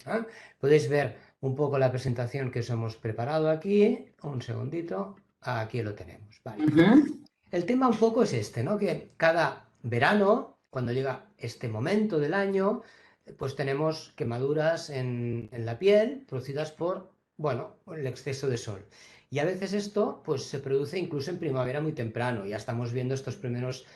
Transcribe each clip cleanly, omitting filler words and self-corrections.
minutos. Podéis ver un poco la presentación que os hemos preparado aquí. Un segundito. Aquí lo tenemos. Vale. El tema un poco es este, ¿no? Que cada verano, cuando llega este momento del año, pues tenemos quemaduras en la piel producidas por, bueno, el exceso de sol. Y a veces esto pues se produce incluso en primavera muy temprano. Ya estamos viendo estas primeras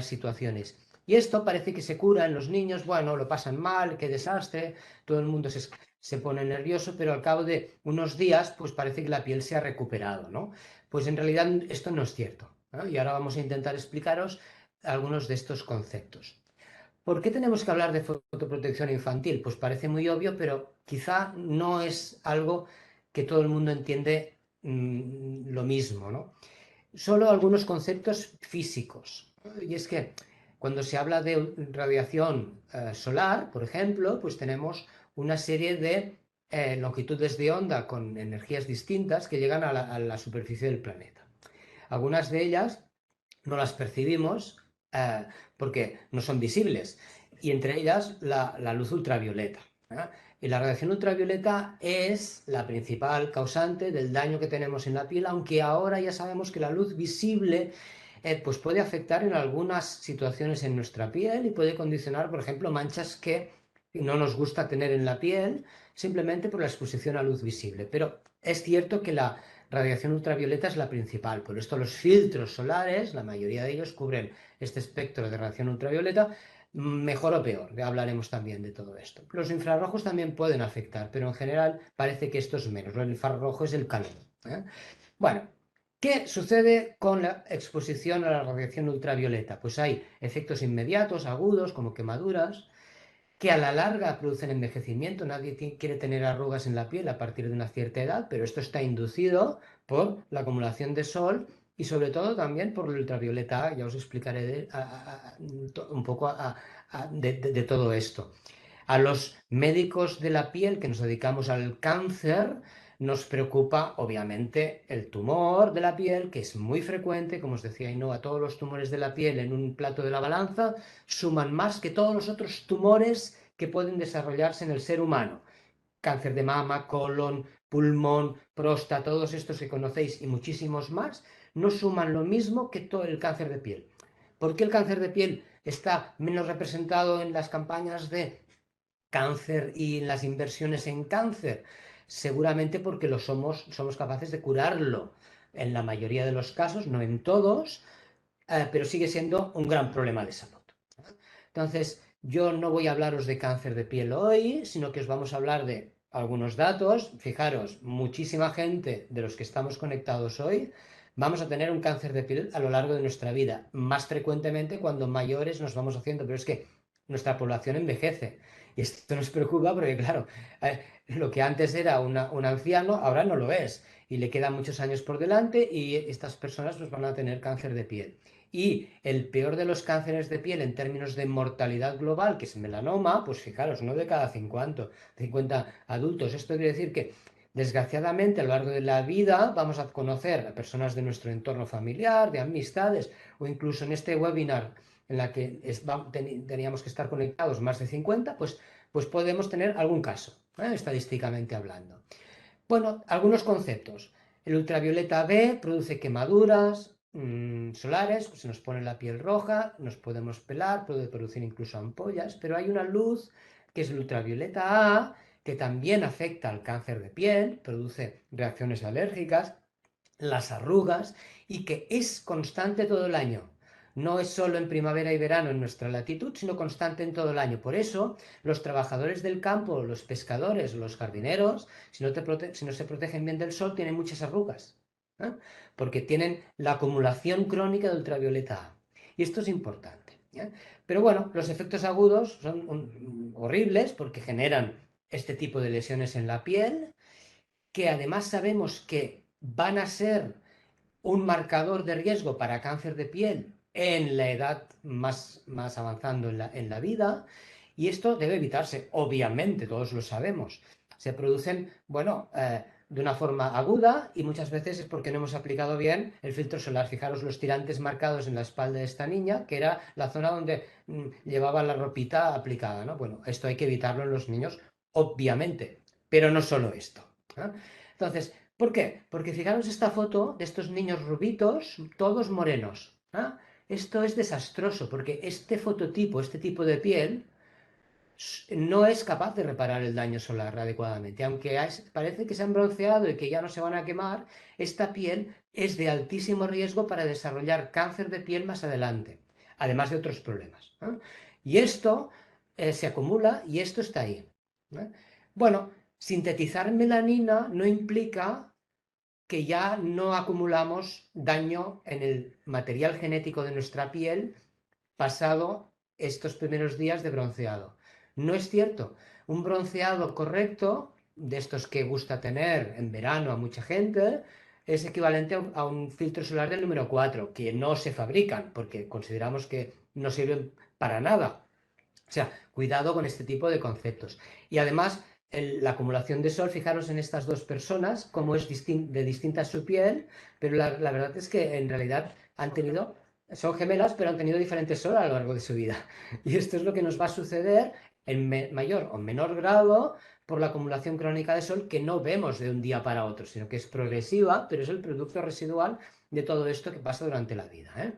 situaciones. Y esto parece que se cura en los niños, bueno, lo pasan mal, qué desastre, todo el mundo se pone nervioso, pero al cabo de unos días pues parece que la piel se ha recuperado, ¿no? Pues en realidad esto no es cierto, ¿no? Y ahora vamos a intentar explicaros algunos de estos conceptos. ¿Por qué tenemos que hablar de fotoprotección infantil? Pues parece muy obvio, pero quizá no es algo que todo el mundo entiende lo mismo, ¿no? Solo algunos conceptos físicos. Y es que cuando se habla de radiación solar, por ejemplo, pues tenemos una serie de longitudes de onda con energías distintas que llegan a la superficie del planeta. Algunas de ellas no las percibimos porque no son visibles, y entre ellas la luz ultravioleta. Y la radiación ultravioleta es la principal causante del daño que tenemos en la piel, aunque ahora ya sabemos que la luz visible pues puede afectar en algunas situaciones en nuestra piel y puede condicionar, por ejemplo, manchas que no nos gusta tener en la piel simplemente por la exposición a luz visible. Pero es cierto que la radiación ultravioleta es la principal, por esto los filtros solares, la mayoría de ellos cubren este espectro de radiación ultravioleta, mejor o peor, ya hablaremos también de todo esto. Los infrarrojos también pueden afectar, pero en general parece que esto es menos, el infrarrojo es el calor. Bueno, ¿qué sucede con la exposición a la radiación ultravioleta? Pues hay efectos inmediatos, agudos, como quemaduras, que a la larga producen envejecimiento. Nadie quiere tener arrugas en la piel a partir de una cierta edad, pero esto está inducido por la acumulación de sol y sobre todo también por el ultravioleta A. Ya os explicaré un poco de todo esto. A los médicos de la piel que nos dedicamos al cáncer, nos preocupa obviamente el tumor de la piel, que es muy frecuente, como os decía Ainhoa, todos los tumores de la piel en un plato de la balanza suman más que todos los otros tumores que pueden desarrollarse en el ser humano. Cáncer de mama, colon, pulmón, próstata, todos estos que conocéis y muchísimos más, no suman lo mismo que todo el cáncer de piel. ¿Por qué el cáncer de piel está menos representado en las campañas de cáncer y en las inversiones en cáncer? Seguramente porque somos capaces de curarlo en la mayoría de los casos, no en todos, pero sigue siendo un gran problema de salud. Entonces, yo no voy a hablaros de cáncer de piel hoy, sino que os vamos a hablar de algunos datos. Fijaros, muchísima gente de los que estamos conectados hoy vamos a tener un cáncer de piel a lo largo de nuestra vida, más frecuentemente cuando mayores nos vamos haciendo, pero es que nuestra población envejece. Y esto nos preocupa porque, claro, lo que antes era un anciano, ahora no lo es. Y le quedan muchos años por delante y estas personas pues, van a tener cáncer de piel. Y el peor de los cánceres de piel en términos de mortalidad global, que es melanoma, pues fijaros, no de cada 50 adultos. Esto quiere decir que, desgraciadamente, a lo largo de la vida vamos a conocer a personas de nuestro entorno familiar, de amistades, o incluso en este webinar en la que teníamos que estar conectados más de 50, pues podemos tener algún caso, estadísticamente hablando. Bueno, algunos conceptos. El ultravioleta B produce quemaduras solares, pues se nos pone la piel roja, nos podemos pelar, puede producir incluso ampollas, pero hay una luz que es el ultravioleta A, que también afecta al cáncer de piel, produce reacciones alérgicas, las arrugas, y que es constante todo el año. No es solo en primavera y verano en nuestra latitud, sino constante en todo el año. Por eso, los trabajadores del campo, los pescadores, los jardineros, si no se protegen bien del sol, tienen muchas arrugas, ¿eh? Porque tienen la acumulación crónica de ultravioleta A. Y esto es importante, ¿eh? Pero bueno, los efectos agudos son horribles porque generan este tipo de lesiones en la piel, que además sabemos que van a ser un marcador de riesgo para cáncer de piel en la edad más avanzando en la vida, y esto debe evitarse, obviamente, todos lo sabemos. Se producen, bueno, de una forma aguda y muchas veces es porque no hemos aplicado bien el filtro solar. Fijaros los tirantes marcados en la espalda de esta niña, que era la zona donde llevaba la ropita aplicada, ¿no? Bueno, esto hay que evitarlo en los niños, obviamente, pero no solo esto, ¿eh? Entonces, ¿por qué? Porque fijaros esta foto de estos niños rubitos, todos morenos, ¿eh? Esto es desastroso porque este fototipo, este tipo de piel, no es capaz de reparar el daño solar adecuadamente. Aunque parece que se han bronceado y que ya no se van a quemar, esta piel es de altísimo riesgo para desarrollar cáncer de piel más adelante, además de otros problemas, ¿eh? Y esto se acumula y esto está ahí, ¿eh? Bueno, sintetizar melanina no implica que ya no acumulamos daño en el material genético de nuestra piel pasado estos primeros días de bronceado. No es cierto. Un bronceado correcto, de estos que gusta tener en verano a mucha gente, es equivalente a un filtro solar del número 4, que no se fabrican porque consideramos que no sirven para nada. O sea, cuidado con este tipo de conceptos. Y además, la acumulación de sol, fijaros en estas dos personas, cómo es de distinta su piel, pero la verdad es que en realidad han tenido, son gemelas, pero han tenido diferentes sol a lo largo de su vida. Y esto es lo que nos va a suceder en mayor o menor grado por la acumulación crónica de sol que no vemos de un día para otro, sino que es progresiva, pero es el producto residual de todo esto que pasa durante la vida, ¿eh?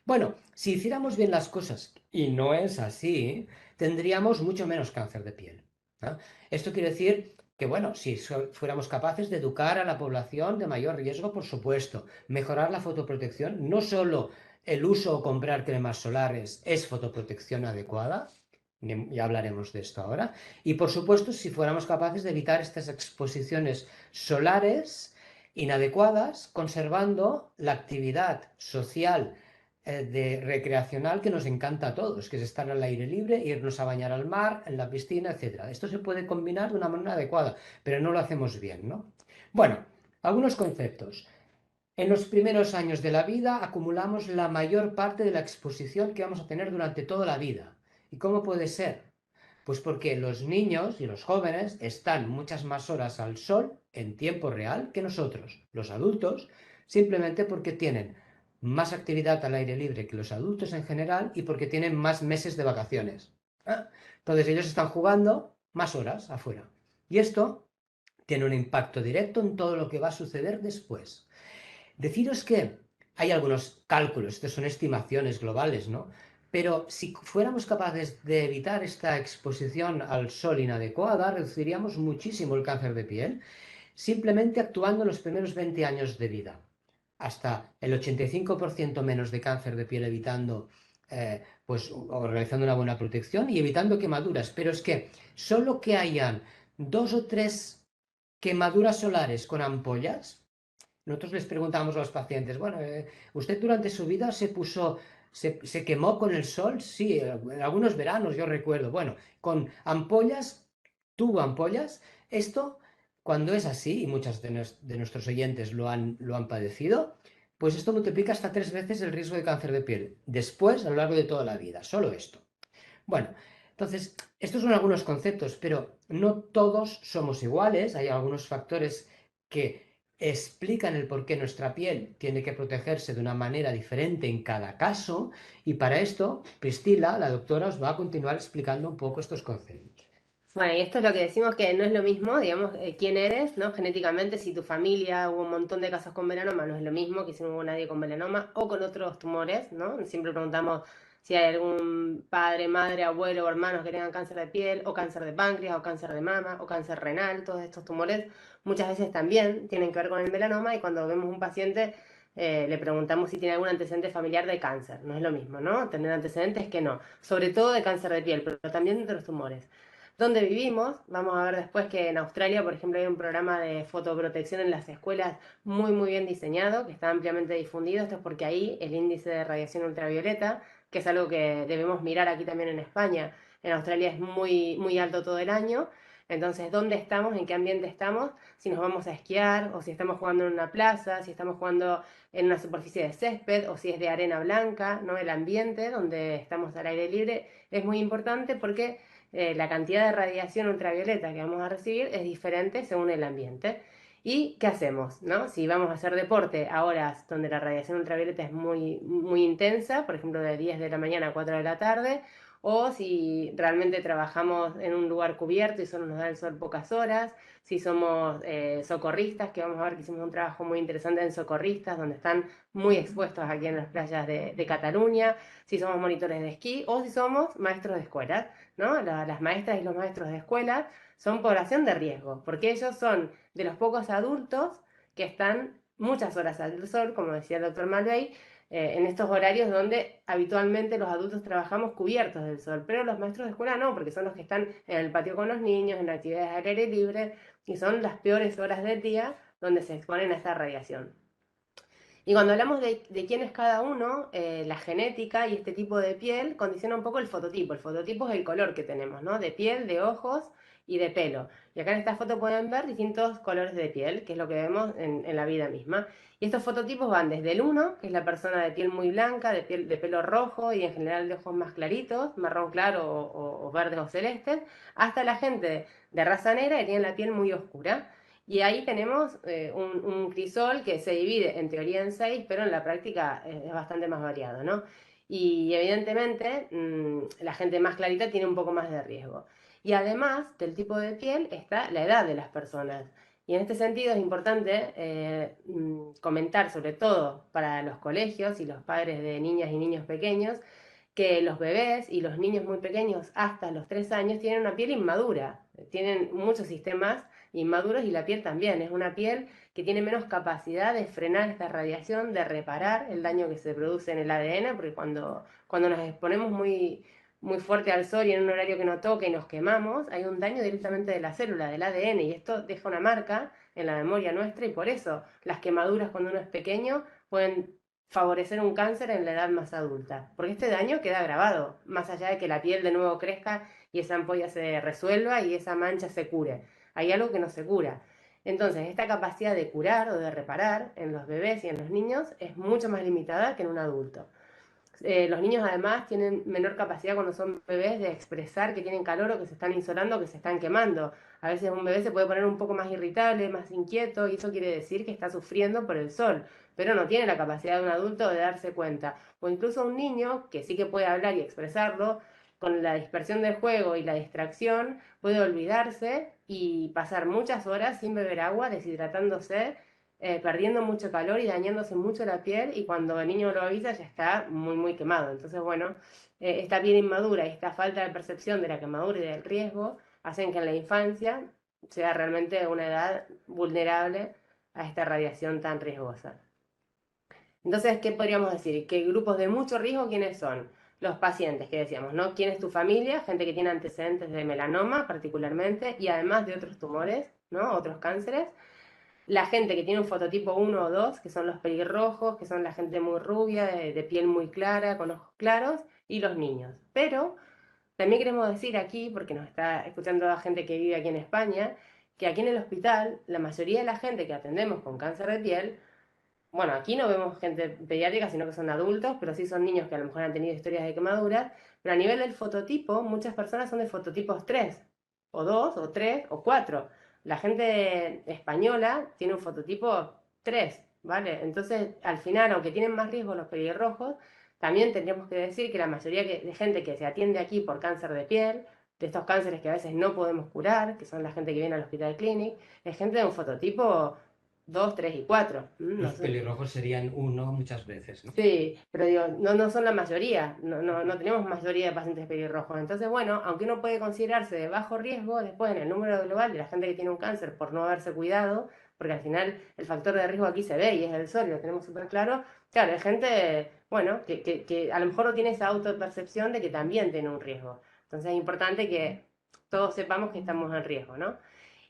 Bueno, si hiciéramos bien las cosas, y no es así, tendríamos mucho menos cáncer de piel, ¿no? Esto quiere decir que, bueno, si fuéramos capaces de educar a la población de mayor riesgo, por supuesto, mejorar la fotoprotección, no solo el uso o comprar cremas solares es fotoprotección adecuada, ya hablaremos de esto ahora, y por supuesto, si fuéramos capaces de evitar estas exposiciones solares inadecuadas, conservando la actividad social de recreacional que nos encanta a todos, que es estar al aire libre, irnos a bañar al mar, en la piscina, etcétera. Esto se puede combinar de una manera adecuada, pero no lo hacemos bien, ¿no? Bueno, algunos conceptos. En los primeros años de la vida acumulamos la mayor parte de la exposición que vamos a tener durante toda la vida. ¿Y cómo puede ser? Pues porque los niños y los jóvenes están muchas más horas al sol en tiempo real que nosotros, los adultos, simplemente porque tienen más actividad al aire libre que los adultos en general y porque tienen más meses de vacaciones. ¿Ah? Entonces ellos están jugando más horas afuera. Y esto tiene un impacto directo en todo lo que va a suceder después. Deciros que hay algunos cálculos, estos son estimaciones globales, ¿no? Pero si fuéramos capaces de evitar esta exposición al sol inadecuada, reduciríamos muchísimo el cáncer de piel, simplemente actuando en los primeros 20 años de vida. Hasta el 85% menos de cáncer de piel evitando, pues, o realizando una buena protección y evitando quemaduras. Pero es que solo que hayan 2 o 3 quemaduras solares con ampollas, nosotros les preguntamos a los pacientes, bueno, ¿usted durante su vida se quemó con el sol? Sí, en algunos veranos yo recuerdo. Bueno, con ampollas, tuvo ampollas. Esto, cuando es así, y muchos de nuestros oyentes lo han padecido, pues esto multiplica hasta 3 veces el riesgo de cáncer de piel. Después, a lo largo de toda la vida, solo esto. Bueno, entonces, estos son algunos conceptos, pero no todos somos iguales. Hay algunos factores que explican el por qué nuestra piel tiene que protegerse de una manera diferente en cada caso. Y para esto, Priscila, la doctora, os va a continuar explicando un poco estos conceptos. Bueno, y esto es lo que decimos que no es lo mismo, digamos, quién eres, ¿no? Genéticamente, si tu familia hubo un montón de casos con melanoma, no es lo mismo que si no hubo nadie con melanoma o con otros tumores, ¿no? Siempre preguntamos si hay algún padre, madre, abuelo o hermanos que tengan cáncer de piel o cáncer de páncreas o cáncer de mama o cáncer renal, todos estos tumores muchas veces también tienen que ver con el melanoma y cuando vemos un paciente le preguntamos si tiene algún antecedente familiar de cáncer, no es lo mismo, ¿no? Tener antecedentes que no, sobre todo de cáncer de piel, pero también de otros tumores. Donde vivimos, vamos a ver después que en Australia, por ejemplo, hay un programa de fotoprotección en las escuelas muy bien diseñado, que está ampliamente difundido. Esto es porque ahí el índice de radiación ultravioleta, que es algo que debemos mirar aquí también en España, en Australia es muy alto todo el año. Entonces, ¿dónde estamos? ¿En qué ambiente estamos? Si nos vamos a esquiar, o si estamos jugando en una plaza, si estamos jugando en una superficie de césped, o si es de arena blanca, ¿no? El ambiente donde estamos al aire libre es muy importante porque la cantidad de radiación ultravioleta que vamos a recibir es diferente según el ambiente. ¿Y qué hacemos, no? Si vamos a hacer deporte a horas donde la radiación ultravioleta es muy, muy intensa, por ejemplo de 10 de la mañana a 4 de la tarde, o si realmente trabajamos en un lugar cubierto y solo nos da el sol pocas horas, si somos socorristas, que vamos a ver que hicimos un trabajo muy interesante en socorristas, donde están muy expuestos aquí en las playas de Cataluña, si somos monitores de esquí, o si somos maestros de escuela, ¿no? Las maestras y los maestros de escuela son población de riesgo, porque ellos son de los pocos adultos que están muchas horas al sol, como decía el doctor Malvey, en estos horarios donde habitualmente los adultos trabajamos cubiertos del sol, pero los maestros de escuela no, porque son los que están en el patio con los niños, en actividades al aire libre, y son las peores horas del día donde se exponen a esta radiación. Y cuando hablamos de quién es cada uno, la genética y este tipo de piel condiciona un poco el fototipo. El fototipo es el color que tenemos, ¿no? De piel, de ojos y de pelo. Y acá en esta foto pueden ver distintos colores de piel, que es lo que vemos en la vida misma. Y estos fototipos van desde el 1, que es la persona de piel muy blanca, de pelo rojo y en general de ojos más claritos, marrón claro o verdes o celestes, hasta la gente de raza negra que tiene la piel muy oscura. Y ahí tenemos un crisol que se divide en teoría en 6, pero en la práctica es bastante más variado, ¿no? Y evidentemente la gente más clarita tiene un poco más de riesgo. Y además del tipo de piel está la edad de las personas. Y en este sentido es importante comentar, sobre todo para los colegios y los padres de niñas y niños pequeños, que los bebés y los niños muy pequeños hasta los 3 años tienen una piel inmadura, tienen muchos sistemas inmaduros y la piel también, es una piel que tiene menos capacidad de frenar esta radiación, de reparar el daño que se produce en el ADN, porque cuando nos exponemos muy, muy fuerte al sol y en un horario que no toca y nos quemamos, hay un daño directamente de la célula, del ADN, y esto deja una marca en la memoria nuestra y por eso las quemaduras cuando uno es pequeño pueden favorecer un cáncer en la edad más adulta, porque este daño queda grabado, más allá de que la piel de nuevo crezca y esa ampolla se resuelva y esa mancha se cure. Hay algo que no se cura. Entonces, esta capacidad de curar o de reparar en los bebés y en los niños es mucho más limitada que en un adulto. Los niños además tienen menor capacidad cuando son bebés de expresar que tienen calor o que se están insolando o que se están quemando. A veces un bebé se puede poner un poco más irritable, más inquieto, y eso quiere decir que está sufriendo por el sol, pero no tiene la capacidad de un adulto de darse cuenta. O incluso un niño que sí que puede hablar y expresarlo, con la dispersión del juego y la distracción, puede olvidarse y pasar muchas horas sin beber agua, deshidratándose, perdiendo mucho calor y dañándose mucho la piel, y cuando el niño lo avisa ya está muy, muy quemado. Entonces, bueno, esta piel inmadura y esta falta de percepción de la quemadura y del riesgo hacen que en la infancia sea realmente una edad vulnerable a esta radiación tan riesgosa. Entonces, ¿qué podríamos decir? Que grupos de mucho riesgo, ¿quiénes son? Los pacientes, que decíamos, ¿no? ¿Quién es tu familia? Gente que tiene antecedentes de melanoma particularmente y además de otros tumores, ¿no? Otros cánceres. La gente que tiene un fototipo 1 o 2, que son los pelirrojos, que son la gente muy rubia, de piel muy clara, con ojos claros, y los niños. Pero también queremos decir aquí, porque nos está escuchando la gente que vive aquí en España, que aquí en el hospital la mayoría de la gente que atendemos con cáncer de piel, bueno, aquí no vemos gente pediátrica, sino que son adultos, pero sí son niños que a lo mejor han tenido historias de quemaduras, pero a nivel del fototipo, muchas personas son de fototipos 3, o 2, o 3, o 4. La gente española tiene un fototipo 3, ¿vale? Entonces, al final, aunque tienen más riesgo los pelirrojos, también tendríamos que decir que la mayoría de gente que se atiende aquí por cáncer de piel, de estos cánceres que a veces no podemos curar, que son la gente que viene al hospital clinic, es gente de un fototipo 2, 3 y 4. No Los sé. pelirrojos serían uno muchas veces, ¿no? Sí, pero digo, no son la mayoría, no tenemos mayoría de pacientes pelirrojos. Entonces, bueno, aunque uno puede considerarse de bajo riesgo, después en el número global de la gente que tiene un cáncer por no haberse cuidado, porque al final el factor de riesgo aquí se ve y es el sol, y lo tenemos súper claro, claro, hay gente, bueno, que a lo mejor no tiene esa autopercepción de que también tiene un riesgo. Entonces es importante que todos sepamos que estamos en riesgo, ¿no?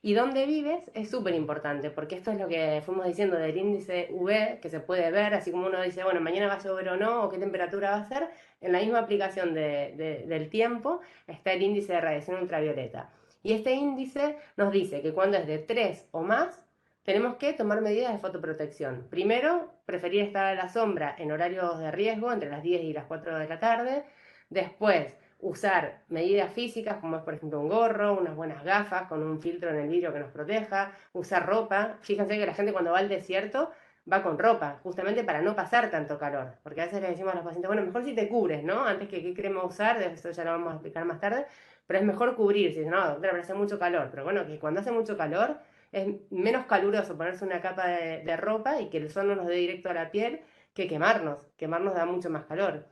Y dónde vives es súper importante, porque esto es lo que fuimos diciendo del índice UV, que se puede ver, así como uno dice, bueno, mañana va a llover o no, o qué temperatura va a ser, en la misma aplicación del tiempo está el índice de radiación ultravioleta. Y este índice nos dice que cuando es de 3 o más, tenemos que tomar medidas de fotoprotección. Primero, preferir estar a la sombra en horarios de riesgo, entre las 10 y las 4 de la tarde. Después, usar medidas físicas, como es por ejemplo un gorro, unas buenas gafas con un filtro en el vidrio que nos proteja, usar ropa. Fíjense que la gente cuando va al desierto va con ropa, justamente para no pasar tanto calor, porque a veces le decimos a los pacientes, bueno, mejor si te cubres, ¿no? Antes que qué crema usar, de eso ya lo vamos a explicar más tarde, pero es mejor cubrirse, no, doctora, pero hace mucho calor, pero bueno, que cuando hace mucho calor es menos caluroso ponerse una capa de ropa y que el sol no nos dé directo a la piel que quemarnos da mucho más calor.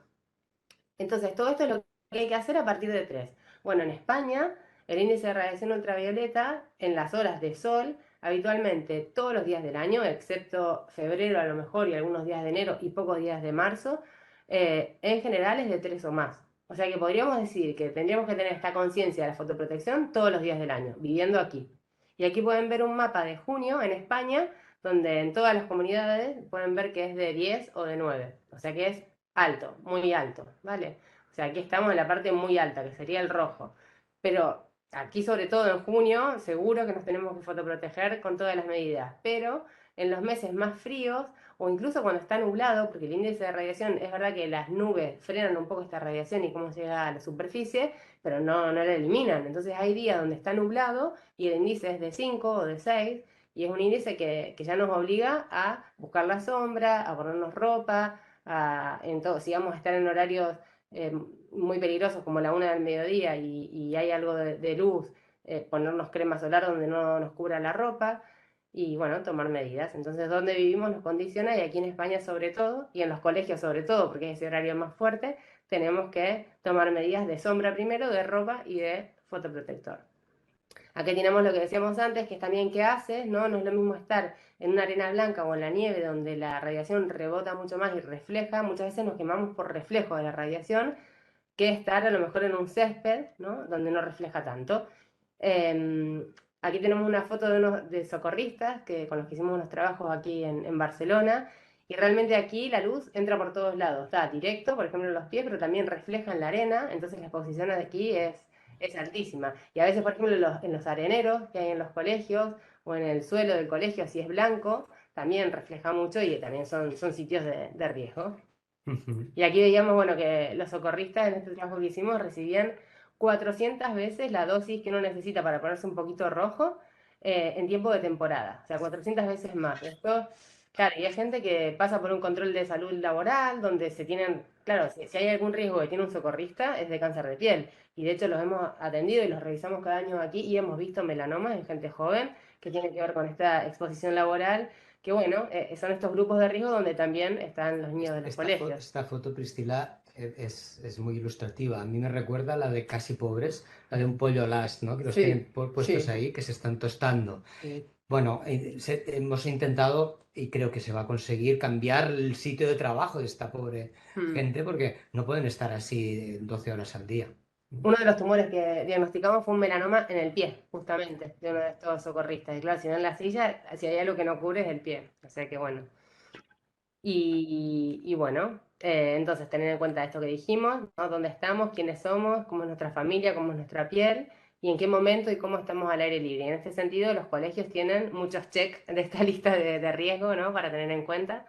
Entonces, todo esto es lo que hay que hacer a partir de 3. Bueno, en España, el índice de radiación ultravioleta en las horas de sol, habitualmente todos los días del año, excepto febrero a lo mejor y algunos días de enero y pocos días de marzo, en general es de 3 o más. O sea que podríamos decir que tendríamos que tener esta conciencia de la fotoprotección todos los días del año, viviendo aquí. Y aquí pueden ver un mapa de junio en España, donde en todas las comunidades pueden ver que es de 10 o de 9. O sea que es alto, muy alto, ¿vale? O sea, aquí estamos en la parte muy alta, que sería el rojo. Pero aquí, sobre todo en junio, seguro que nos tenemos que fotoproteger con todas las medidas. Pero en los meses más fríos, o incluso cuando está nublado, porque el índice de radiación, es verdad que las nubes frenan un poco esta radiación y cómo llega a la superficie, pero no la eliminan. Entonces hay días donde está nublado y el índice es de 5 o de 6, y es un índice que ya nos obliga a buscar la sombra, a ponernos ropa, si vamos a estar en horarios muy peligrosos como la 1 del mediodía y hay algo de luz, ponernos crema solar donde no nos cubra la ropa y bueno, tomar medidas. Entonces, donde vivimos nos condiciona y aquí en España sobre todo, y en los colegios sobre todo, porque es ese horario más fuerte, tenemos que tomar medidas de sombra primero, de ropa y de fotoprotector. Aquí tenemos lo que decíamos antes, que es también qué haces, ¿no? No es lo mismo estar en una arena blanca o en la nieve donde la radiación rebota mucho más y refleja, muchas veces nos quemamos por reflejo de la radiación, que estar a lo mejor en un césped, ¿no? Donde no refleja tanto. Aquí tenemos una foto de socorristas con los que hicimos unos trabajos aquí en Barcelona, y realmente aquí la luz entra por todos lados, está directo, por ejemplo en los pies, pero también refleja en la arena, entonces la exposición de aquí es altísima. Y a veces, por ejemplo, en los areneros que hay en los colegios o en el suelo del colegio, si es blanco, también refleja mucho y también son sitios de riesgo. Y aquí veíamos, bueno, que los socorristas en este trabajo que hicimos recibían 400 veces la dosis que uno necesita para ponerse un poquito rojo en tiempo de temporada. O sea, 400 veces más. Esto, claro, y hay gente que pasa por un control de salud laboral donde se tienen, claro, si hay algún riesgo que tiene un socorrista es de cáncer de piel. Y de hecho los hemos atendido y los revisamos cada año aquí y hemos visto melanomas en gente joven que tiene que ver con esta exposición laboral, que bueno, son estos grupos de riesgo donde también están los niños de los colegios. Esta foto, Priscila, es muy ilustrativa. A mí me recuerda a la de Casi Pobres, la de un pollo las, ¿no? Que los Sí, tienen puestos sí. ahí, que se están tostando. Sí. Bueno, hemos intentado, y creo que se va a conseguir, cambiar el sitio de trabajo de esta pobre gente, porque no pueden estar así 12 horas al día. Uno de los tumores que diagnosticamos fue un melanoma en el pie, justamente, de uno de estos socorristas. Y claro, si no en la silla, si hay algo que no cubre es el pie. O sea que bueno. Y bueno, entonces tener en cuenta esto que dijimos, ¿no? Dónde estamos, quiénes somos, cómo es nuestra familia, cómo es nuestra piel y en qué momento y cómo estamos al aire libre. Y en este sentido, los colegios tienen muchos checks de esta lista de riesgo, ¿no? Para tener en cuenta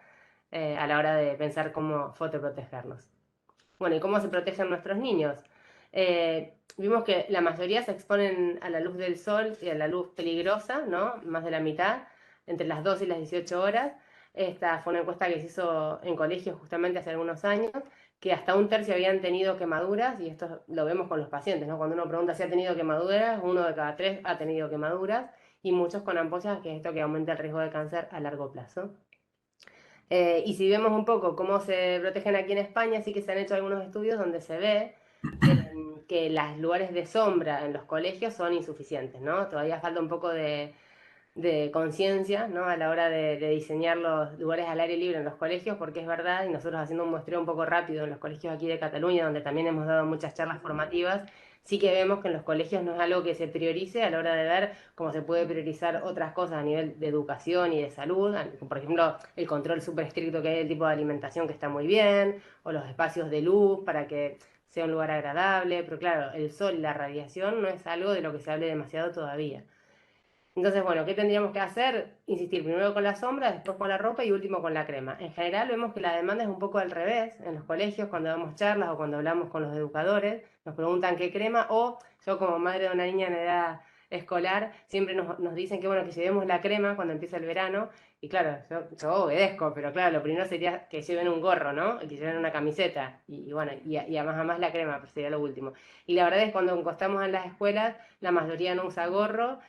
a la hora de pensar cómo fotoprotegernos. Bueno, ¿y cómo se protegen nuestros niños? Vimos que la mayoría se exponen a la luz del sol y a la luz peligrosa, ¿no? Más de la mitad, entre las 2 y las 18 horas. Esta fue una encuesta que se hizo en colegios justamente hace algunos años, que hasta un tercio habían tenido quemaduras, y esto lo vemos con los pacientes, ¿no? Cuando uno pregunta si ha tenido quemaduras, 1 de cada 3 ha tenido quemaduras, y muchos con ampollas, que es esto que aumenta el riesgo de cáncer a largo plazo. Y si vemos un poco cómo se protegen aquí en España, sí que se han hecho algunos estudios donde se ve que los lugares de sombra en los colegios son insuficientes, ¿no? Todavía falta un poco de conciencia, ¿no? A la hora de diseñar los lugares al aire libre en los colegios, porque es verdad, y nosotros haciendo un muestreo un poco rápido en los colegios aquí de Cataluña, donde también hemos dado muchas charlas formativas, sí que vemos que en los colegios no es algo que se priorice a la hora de ver cómo se puede priorizar otras cosas a nivel de educación y de salud, por ejemplo, el control súper estricto que hay del tipo de alimentación que está muy bien, o los espacios de luz para que sea un lugar agradable, pero claro, el sol y la radiación no es algo de lo que se hable demasiado todavía. Entonces, bueno, ¿qué tendríamos que hacer? Insistir primero con la sombra, después con la ropa y último con la crema. En general vemos que la demanda es un poco al revés en los colegios, cuando damos charlas o cuando hablamos con los educadores, nos preguntan qué crema, o yo como madre de una niña en edad escolar, siempre nos dicen que bueno, que llevemos la crema cuando empieza el verano, y claro, yo obedezco, pero claro, lo primero sería que lleven un gorro, ¿no? Que lleven una camiseta, y bueno, y a más la crema, pero sería lo último. Y la verdad es que cuando encostamos en las escuelas, la mayoría no usa gorro,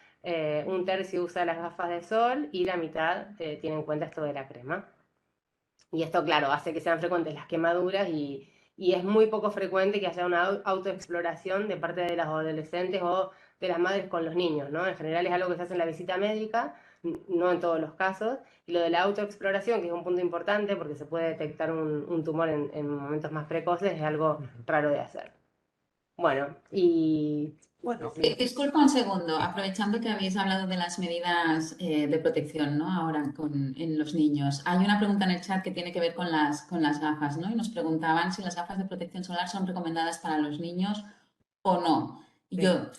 un tercio usa las gafas de sol y la mitad tiene en cuenta esto de la crema. Y esto, claro, hace que sean frecuentes las quemaduras y es muy poco frecuente que haya una autoexploración de parte de los adolescentes o de las madres con los niños, ¿no? En general es algo que se hace en la visita médica, no en todos los casos. Y lo de la autoexploración, que es un punto importante porque se puede detectar un tumor en momentos más precoces, es algo raro de hacer. Bueno, y... Bueno, Disculpa un segundo, aprovechando que habéis hablado de las medidas de protección, ¿no? Ahora en los niños. Hay una pregunta en el chat que tiene que ver con las gafas, ¿no? Y nos preguntaban si las gafas de protección solar son recomendadas para los niños o no. Y sí. yo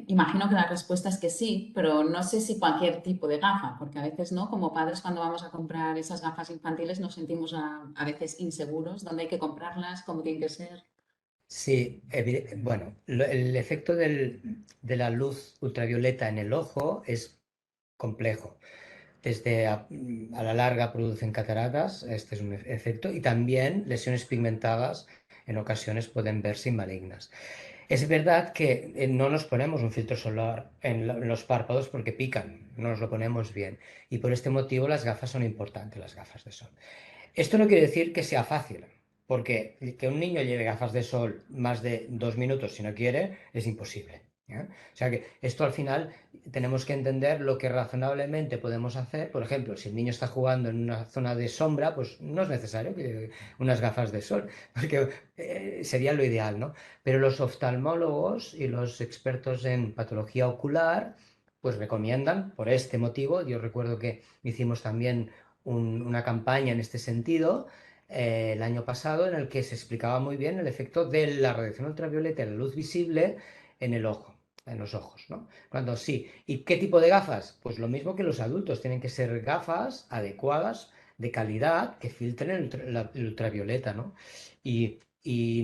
imagino que la respuesta es que sí, pero no sé si cualquier tipo de gafa, porque a veces, ¿no? Como padres, cuando vamos a comprar esas gafas infantiles nos sentimos a veces inseguros, dónde hay que comprarlas, cómo tienen que ser. Sí, bueno, el efecto de la luz ultravioleta en el ojo es complejo. Desde a la larga producen cataratas, este es un efecto, y también lesiones pigmentadas en ocasiones pueden verse malignas. Es verdad que no nos ponemos un filtro solar en los párpados porque pican, no nos lo ponemos bien, y por este motivo las gafas son importantes, las gafas de sol. Esto no quiere decir que sea fácil, porque que un niño lleve gafas de sol más de 2 minutos si no quiere es imposible. ¿Eh? O sea que esto al final tenemos que entender lo que razonablemente podemos hacer. Por ejemplo, si el niño está jugando en una zona de sombra, pues no es necesario que lleve unas gafas de sol, porque sería lo ideal, ¿no? Pero los oftalmólogos y los expertos en patología ocular, pues recomiendan por este motivo. Yo recuerdo que hicimos también una campaña en este sentido el año pasado en el que se explicaba muy bien el efecto de la radiación ultravioleta y la luz visible en el ojo, en los ojos, ¿no? Cuando sí. ¿Y qué tipo de gafas? Pues lo mismo que los adultos, tienen que ser gafas adecuadas, de calidad, que filtren el ultravioleta, ¿no? Y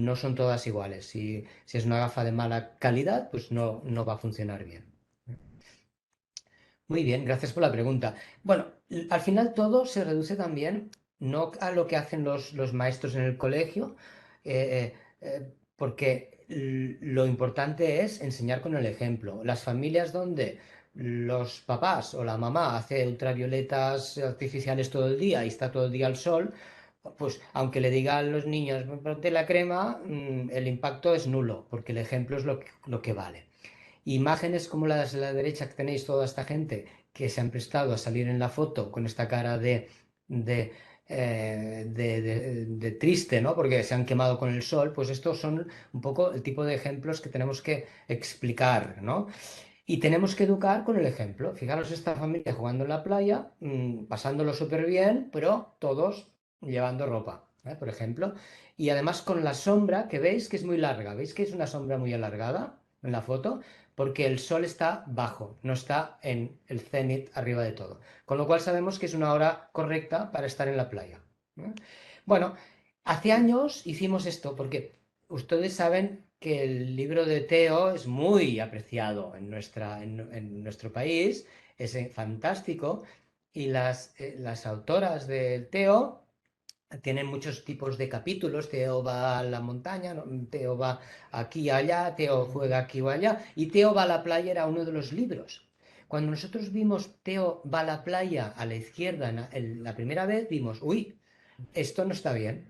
no son todas iguales. Si es una gafa de mala calidad, pues no va a funcionar bien. Muy bien, gracias por la pregunta. Bueno, al final todo se reduce también no a lo que hacen los maestros en el colegio, porque lo importante es enseñar con el ejemplo. Las familias donde los papás o la mamá hace ultravioletas artificiales todo el día y está todo el día al sol, pues aunque le diga a los niños, ponte la crema, el impacto es nulo, porque el ejemplo es lo que vale. Imágenes como las de la derecha que tenéis toda esta gente que se han prestado a salir en la foto con esta cara de, de triste, ¿no? Porque se han quemado con el sol, pues estos son un poco el tipo de ejemplos que tenemos que explicar, ¿no? Y tenemos que educar con el ejemplo. Fijaros esta familia jugando en la playa, pasándolo súper bien, pero todos llevando ropa, por ejemplo. Y además con la sombra que veis que es muy larga. ¿Veis que es una sombra muy alargada en la foto? Porque el sol está bajo, no está en el cenit arriba de todo. Con lo cual sabemos que es una hora correcta para estar en la playa. Bueno, hace años hicimos esto porque ustedes saben que el libro de Teo es muy apreciado en nuestro país, es fantástico, y las autoras del Teo tienen muchos tipos de capítulos. Teo va a la montaña, ¿no? Teo va aquí y allá, Teo juega aquí o allá, y Teo va a la playa era uno de los libros. Cuando nosotros vimos Teo va a la playa a la izquierda la primera vez, vimos, uy, esto no está bien.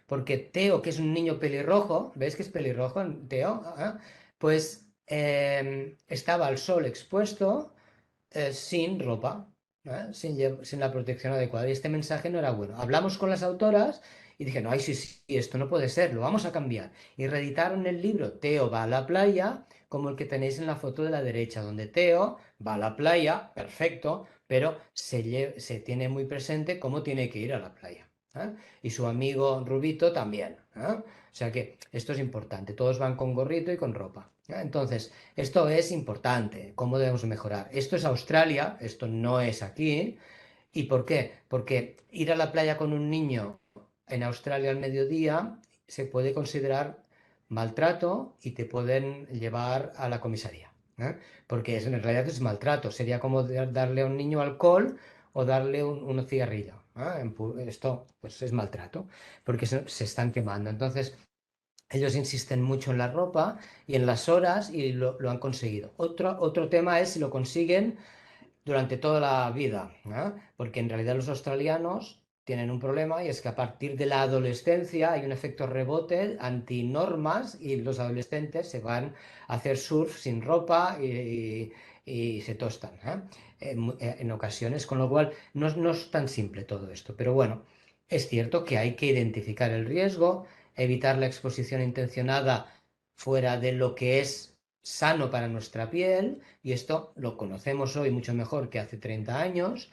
Porque Teo, que es un niño pelirrojo, ¿ves que es pelirrojo Teo? Pues estaba al sol expuesto, sin ropa, sin la protección adecuada. Y este mensaje no era bueno. Hablamos con las autoras y dijeron, ay, sí, sí, esto no puede ser, lo vamos a cambiar. Y reeditaron el libro Teo va a la playa, como el que tenéis en la foto de la derecha, donde Teo va a la playa, perfecto, pero se tiene muy presente cómo tiene que ir a la playa. ¿eh? Y su amigo Rubito también, ¿eh? O sea que esto es importante, todos van con gorrito y con ropa, ¿eh? Entonces, esto es importante, ¿cómo debemos mejorar? Esto es Australia, esto no es aquí. ¿Y por qué? Porque ir a la playa con un niño en Australia al mediodía se puede considerar maltrato y te pueden llevar a la comisaría, ¿eh? Porque en realidad es maltrato, sería como darle a un niño alcohol o darle un cigarrillo, ¿eh? Esto pues es maltrato, porque se están quemando. Entonces, ellos insisten mucho en la ropa y en las horas y lo han conseguido. Otro tema es si lo consiguen durante toda la vida, ¿eh? Porque en realidad los australianos tienen un problema y es que a partir de la adolescencia hay un efecto rebote antinormas y los adolescentes se van a hacer surf sin ropa y se tostan, ¿eh? En ocasiones, con lo cual no es tan simple todo esto, pero bueno, es cierto que hay que identificar el riesgo, evitar la exposición intencionada fuera de lo que es sano para nuestra piel, y esto lo conocemos hoy mucho mejor que hace 30 años,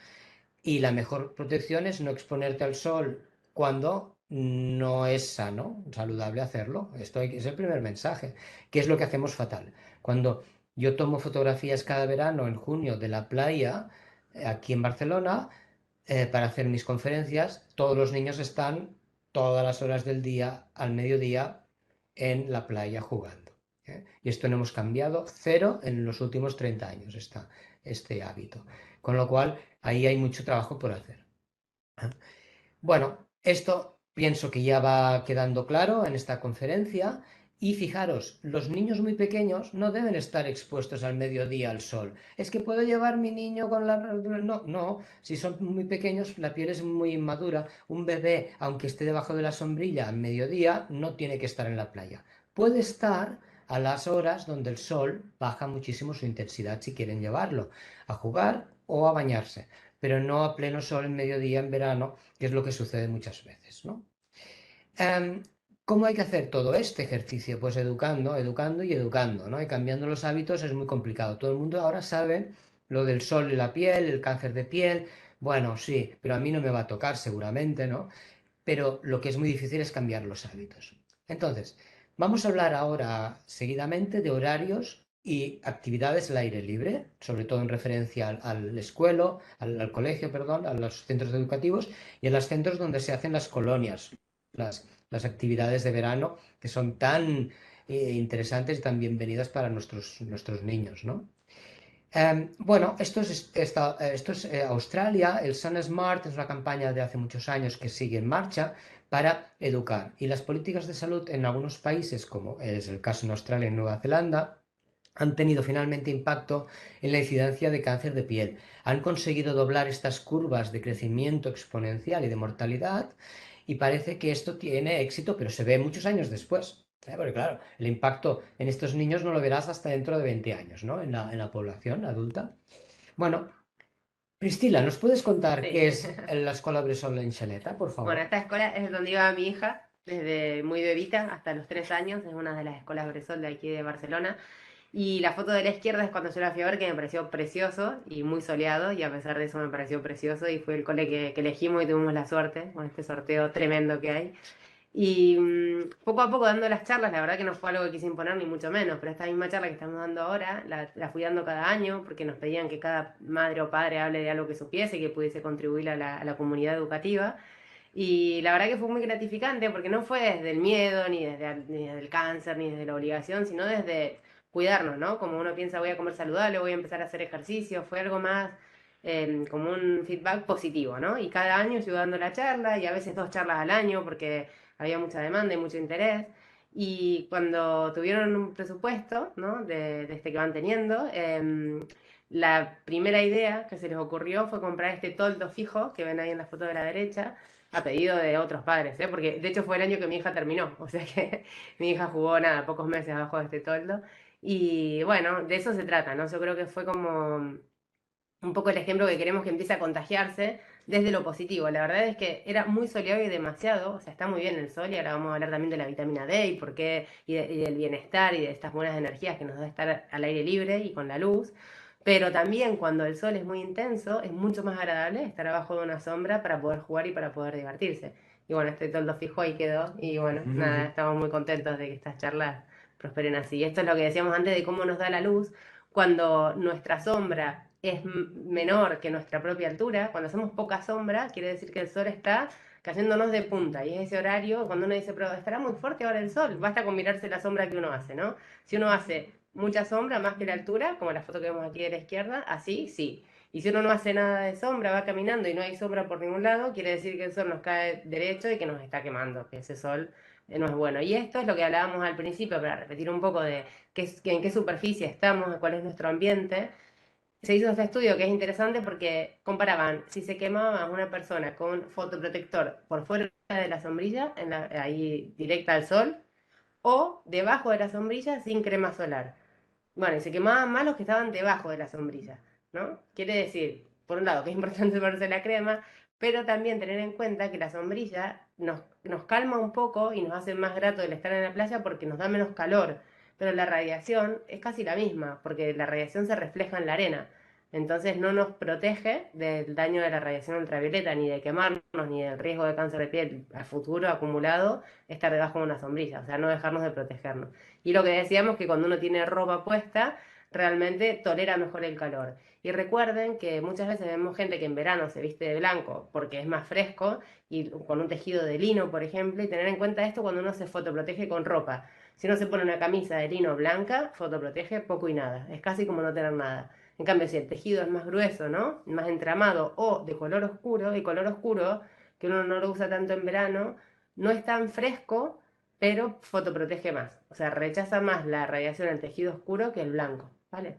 y la mejor protección es no exponerte al sol cuando no es sano, saludable hacerlo. Esto es el primer mensaje, que es lo que hacemos fatal. Cuando yo tomo fotografías cada verano en junio de la playa, aquí en Barcelona, para hacer mis conferencias, todos los niños están todas las horas del día, al mediodía, en la playa jugando, ¿eh? Y esto no hemos cambiado cero en los últimos 30 años, este hábito. Con lo cual, ahí hay mucho trabajo por hacer. Bueno, esto pienso que ya va quedando claro en esta conferencia. Y fijaros, los niños muy pequeños no deben estar expuestos al mediodía al sol. Es que puedo llevar mi niño con la... No, no, si son muy pequeños, la piel es muy inmadura. Un bebé, aunque esté debajo de la sombrilla al mediodía, no tiene que estar en la playa. Puede estar a las horas donde el sol baja muchísimo su intensidad si quieren llevarlo a jugar o a bañarse, pero no a pleno sol en mediodía en verano, que es lo que sucede muchas veces, ¿no? Em, ¿Cómo hay que hacer todo este ejercicio? Pues educando, educando y educando, ¿no? Y cambiando los hábitos es muy complicado. Todo el mundo ahora sabe lo del sol y la piel, el cáncer de piel. Bueno, sí, pero a mí no me va a tocar seguramente, ¿no? Pero lo que es muy difícil es cambiar los hábitos. Entonces, vamos a hablar ahora seguidamente de horarios y actividades al aire libre, sobre todo en referencia al escuelo, al colegio, perdón, a los centros educativos y a los centros donde se hacen las colonias, las actividades de verano que son tan interesantes y tan bienvenidas para nuestros niños, ¿no? Bueno, esto es Australia. El Sun Smart es una campaña de hace muchos años que sigue en marcha para educar. Y las políticas de salud en algunos países, como es el caso en Australia y Nueva Zelanda, han tenido finalmente impacto en la incidencia de cáncer de piel. Han conseguido doblar estas curvas de crecimiento exponencial y de mortalidad, y parece que esto tiene éxito, pero se ve muchos años después. Porque claro, el impacto en estos niños no lo verás hasta dentro de 20 años, ¿no? En la población adulta. Bueno, Priscila, ¿nos puedes contar Sí. qué es la Escuela Bressol en Xaneta, por Bueno, favor? esta escuela es donde iba mi hija desde muy bebita hasta los 3 años. Es una de las escuelas Bressol de aquí de Barcelona. Y la foto de la izquierda es cuando yo la fui a ver, que me pareció precioso y muy soleado. Y a pesar de eso me pareció precioso. Y fue el cole que elegimos y tuvimos la suerte con este sorteo tremendo que hay. Y poco a poco dando las charlas, la verdad que no fue algo que quise imponer ni mucho menos, pero esta misma charla que estamos dando ahora, la fui dando cada año porque nos pedían que cada madre o padre hable de algo que supiese, que pudiese contribuir a la comunidad educativa. Y la verdad que fue muy gratificante porque no fue desde el miedo, ni desde el cáncer, ni desde la obligación, sino desde cuidarnos, ¿no? Como uno piensa, voy a comer saludable, voy a empezar a hacer ejercicio, fue algo más como un feedback positivo, ¿no? Y cada año yo dando la charla y a veces 2 charlas al año porque había mucha demanda y mucho interés. Y cuando tuvieron un presupuesto, ¿no? de este que van teniendo, la primera idea que se les ocurrió fue comprar este toldo fijo que ven ahí en la foto de la derecha, a pedido de otros padres, ¿eh? Porque de hecho fue el año que mi hija terminó, o sea que mi hija jugó nada, pocos meses abajo de este toldo. Y bueno, de eso se trata, ¿no? Yo creo que fue como un poco el ejemplo que queremos que empiece a contagiarse desde lo positivo. La verdad es que era muy soleado y demasiado, o sea, está muy bien el sol y ahora vamos a hablar también de la vitamina D y por qué, y del bienestar y de estas buenas energías que nos da estar al aire libre y con la luz. Pero también cuando el sol es muy intenso, es mucho más agradable estar abajo de una sombra para poder jugar y para poder divertirse. Y bueno, este toldo fijo ahí quedó. Y bueno, nada, estamos muy contentos de que estas charlas prosperen así. Y esto es lo que decíamos antes de cómo nos da la luz. Cuando nuestra sombra es menor que nuestra propia altura, cuando hacemos poca sombra, quiere decir que el sol está cayéndonos de punta. Y es ese horario cuando uno dice, pero estará muy fuerte ahora el sol. Basta con mirarse la sombra que uno hace, ¿no? Si uno hace mucha sombra más que la altura, como la foto que vemos aquí de la izquierda, así, sí. Y si uno no hace nada de sombra, va caminando y no hay sombra por ningún lado, quiere decir que el sol nos cae derecho y que nos está quemando, que ese sol no es bueno. Y esto es lo que hablábamos al principio, para repetir un poco de en qué superficie estamos, cuál es nuestro ambiente. Se hizo este estudio que es interesante porque comparaban si se quemaba a una persona con fotoprotector por fuera de la sombrilla, ahí directa al sol, o debajo de la sombrilla sin crema solar. Bueno, y se quemaban más los que estaban debajo de la sombrilla, ¿no? Quiere decir, por un lado, que es importante ponerse la crema, pero también tener en cuenta que la sombrilla nos calma un poco y nos hace más grato el estar en la playa porque nos da menos calor, pero la radiación es casi la misma, porque la radiación se refleja en la arena. Entonces no nos protege del daño de la radiación ultravioleta, ni de quemarnos, ni del riesgo de cáncer de piel a futuro acumulado, estar debajo de una sombrilla, o sea, no dejarnos de protegernos. Y lo que decíamos que cuando uno tiene ropa puesta, realmente tolera mejor el calor. Y recuerden que muchas veces vemos gente que en verano se viste de blanco porque es más fresco y con un tejido de lino, por ejemplo, y tener en cuenta esto cuando uno se fotoprotege con ropa. Si uno se pone una camisa de lino blanca, fotoprotege poco y nada. Es casi como no tener nada. En cambio, si el tejido es más grueso, ¿no? Más entramado o de color oscuro, el color oscuro, que uno no lo usa tanto en verano, no es tan fresco, pero fotoprotege más. O sea, rechaza más la radiación del tejido oscuro que el blanco, ¿vale?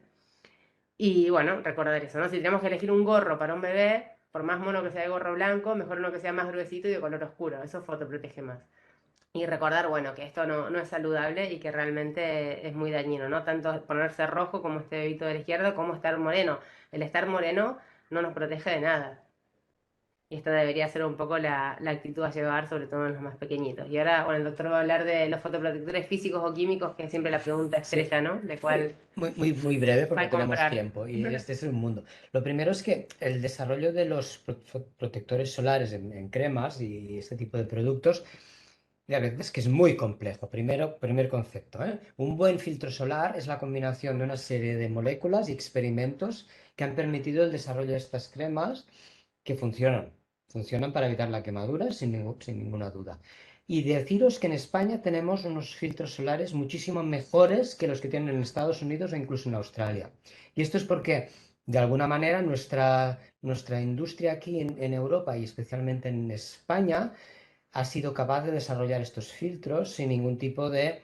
Y bueno, recordar eso, ¿no? Si tenemos que elegir un gorro para un bebé, por más mono que sea de gorro blanco, mejor uno que sea más gruesito y de color oscuro. Eso fotoprotege más. Y recordar, bueno, que esto no es saludable y que realmente es muy dañino, ¿no? Tanto ponerse rojo como este bebito de la izquierda, como estar moreno. El estar moreno no nos protege de nada. Y esta debería ser un poco la actitud a llevar, sobre todo en los más pequeñitos. Y ahora, bueno, el doctor va a hablar de los fotoprotectores físicos o químicos, que es siempre la pregunta Sí, estrella, ¿no? De cuál muy breve porque tenemos comprar. tiempo y este es el mundo. Lo primero es que el desarrollo de los protectores solares en cremas y este tipo de productos, la verdad es que es muy complejo. Primer concepto, ¿eh? Un buen filtro solar es la combinación de una serie de moléculas y experimentos que han permitido el desarrollo de estas cremas que funcionan. Funcionan para evitar la quemadura sin ninguna duda. Y deciros que en España tenemos unos filtros solares muchísimo mejores que los que tienen en Estados Unidos o incluso en Australia. Y esto es porque, de alguna manera, nuestra industria aquí en Europa y especialmente en España ha sido capaz de desarrollar estos filtros sin ningún tipo de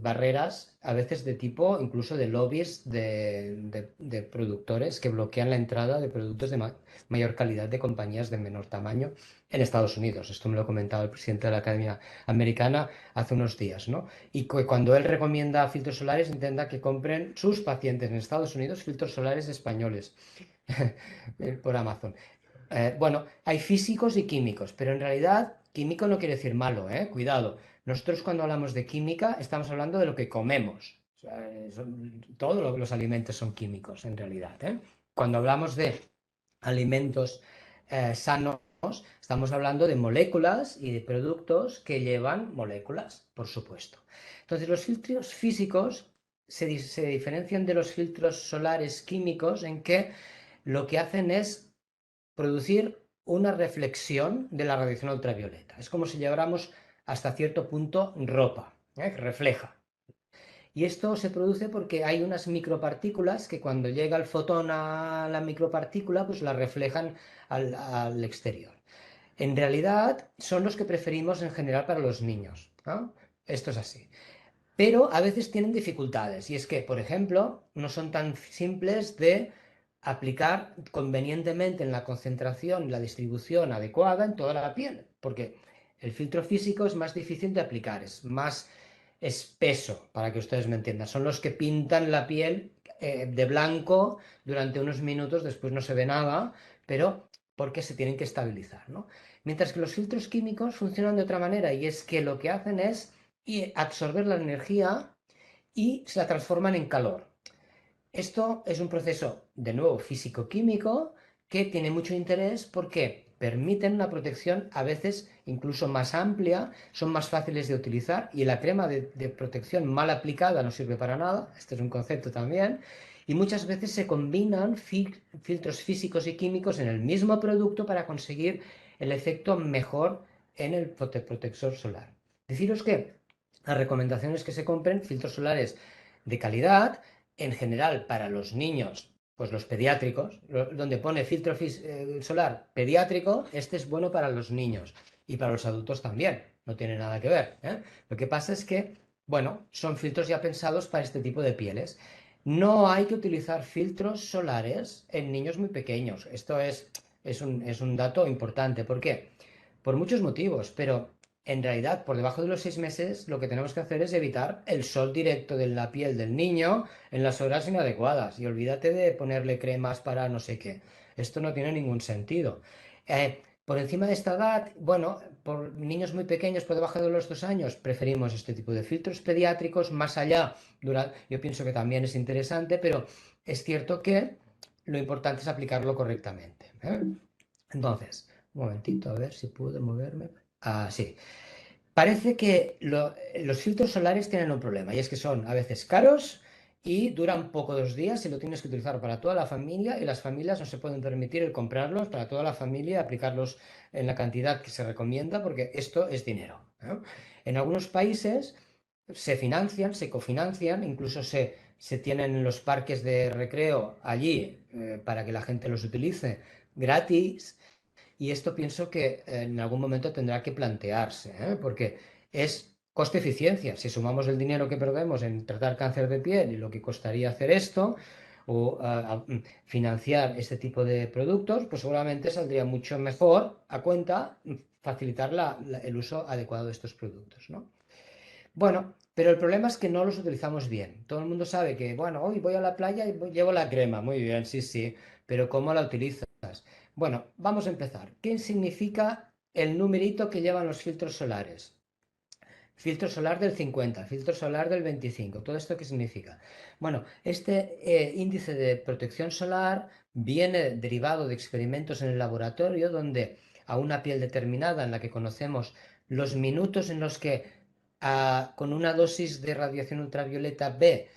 barreras, a veces de tipo incluso de lobbies de productores que bloquean la entrada de productos de mayor calidad de compañías de menor tamaño en Estados Unidos. Esto me lo comentaba el presidente de la Academia Americana hace unos días, ¿no? Y cuando él recomienda filtros solares, intenta que compren sus pacientes en Estados Unidos filtros solares españoles por Amazon. Bueno, hay físicos y químicos, pero en realidad químico no quiere decir malo, ¿eh? Cuidado. Nosotros cuando hablamos de química estamos hablando de lo que comemos. O sea, todos los alimentos son químicos en realidad, ¿eh? Cuando hablamos de alimentos sanos, estamos hablando de moléculas y de productos que llevan moléculas, por supuesto. Entonces, los filtros físicos se diferencian de los filtros solares químicos en que lo que hacen es producir una reflexión de la radiación ultravioleta. Es como si lleváramos hasta cierto punto ropa, que refleja. Y esto se produce porque hay unas micropartículas que cuando llega el fotón a la micropartícula, pues la reflejan al exterior. En realidad son los que preferimos en general para los niños, ¿no? Esto es así. Pero a veces tienen dificultades y es que, por ejemplo, no son tan simples de aplicar convenientemente en la concentración y la distribución adecuada en toda la piel, porque el filtro físico es más difícil de aplicar, es más espeso, para que ustedes me entiendan. Son los que pintan la piel de blanco durante unos minutos, después no se ve nada, pero porque se tienen que estabilizar, ¿no? Mientras que los filtros químicos funcionan de otra manera y es que lo que hacen es absorber la energía y se la transforman en calor. Esto es un proceso, de nuevo, físico-químico que tiene mucho interés. ¿Por qué? permiten una protección a veces incluso más amplia, son más fáciles de utilizar y la crema de protección mal aplicada no sirve para nada, este es un concepto también, y muchas veces se combinan filtros físicos y químicos en el mismo producto para conseguir el efecto mejor en el protector solar. Deciros que la recomendación es que se compren filtros solares de calidad, en general para los niños, pues los pediátricos, donde pone filtro solar pediátrico, este es bueno para los niños y para los adultos también, no tiene nada que ver, ¿eh? Lo que pasa es que, bueno, son filtros ya pensados para este tipo de pieles. No hay que utilizar filtros solares en niños muy pequeños. Esto es un dato importante. ¿Por qué? Por muchos motivos, pero en realidad por debajo de los 6 meses lo que tenemos que hacer es evitar el sol directo de la piel del niño en las horas inadecuadas. Y olvídate de ponerle cremas para no sé qué. Esto no tiene ningún sentido. Por encima de esta edad, bueno, por niños muy pequeños, por debajo de los 2 años, preferimos este tipo de filtros pediátricos. Más allá, yo pienso que también es interesante, pero es cierto que lo importante es aplicarlo correctamente, ¿eh? Entonces, un momentito, a ver si puedo moverme. Ah, sí. Parece que los filtros solares tienen un problema y es que son a veces caros y duran poco 2 días y lo tienes que utilizar para toda la familia y las familias no se pueden permitir el comprarlos para toda la familia, aplicarlos en la cantidad que se recomienda porque esto es dinero, ¿eh? En algunos países se financian, se cofinancian, incluso se tienen los parques de recreo allí para que la gente los utilice gratis. Y esto pienso que en algún momento tendrá que plantearse, ¿eh? Porque es coste-eficiencia. Si sumamos el dinero que perdemos en tratar cáncer de piel y lo que costaría hacer esto, o financiar este tipo de productos, pues seguramente saldría mucho mejor a cuenta facilitar el uso adecuado de estos productos, ¿no? Bueno, pero el problema es que no los utilizamos bien. Todo el mundo sabe que, bueno, hoy voy a la playa y llevo la crema. Muy bien, sí, sí, pero ¿cómo la utilizas? Bueno, vamos a empezar. ¿Qué significa el numerito que llevan los filtros solares? Filtro solar del 50, filtro solar del 25. ¿Todo esto qué significa? Bueno, este índice de protección solar viene derivado de experimentos en el laboratorio donde a una piel determinada en la que conocemos los minutos en los que con una dosis de radiación ultravioleta B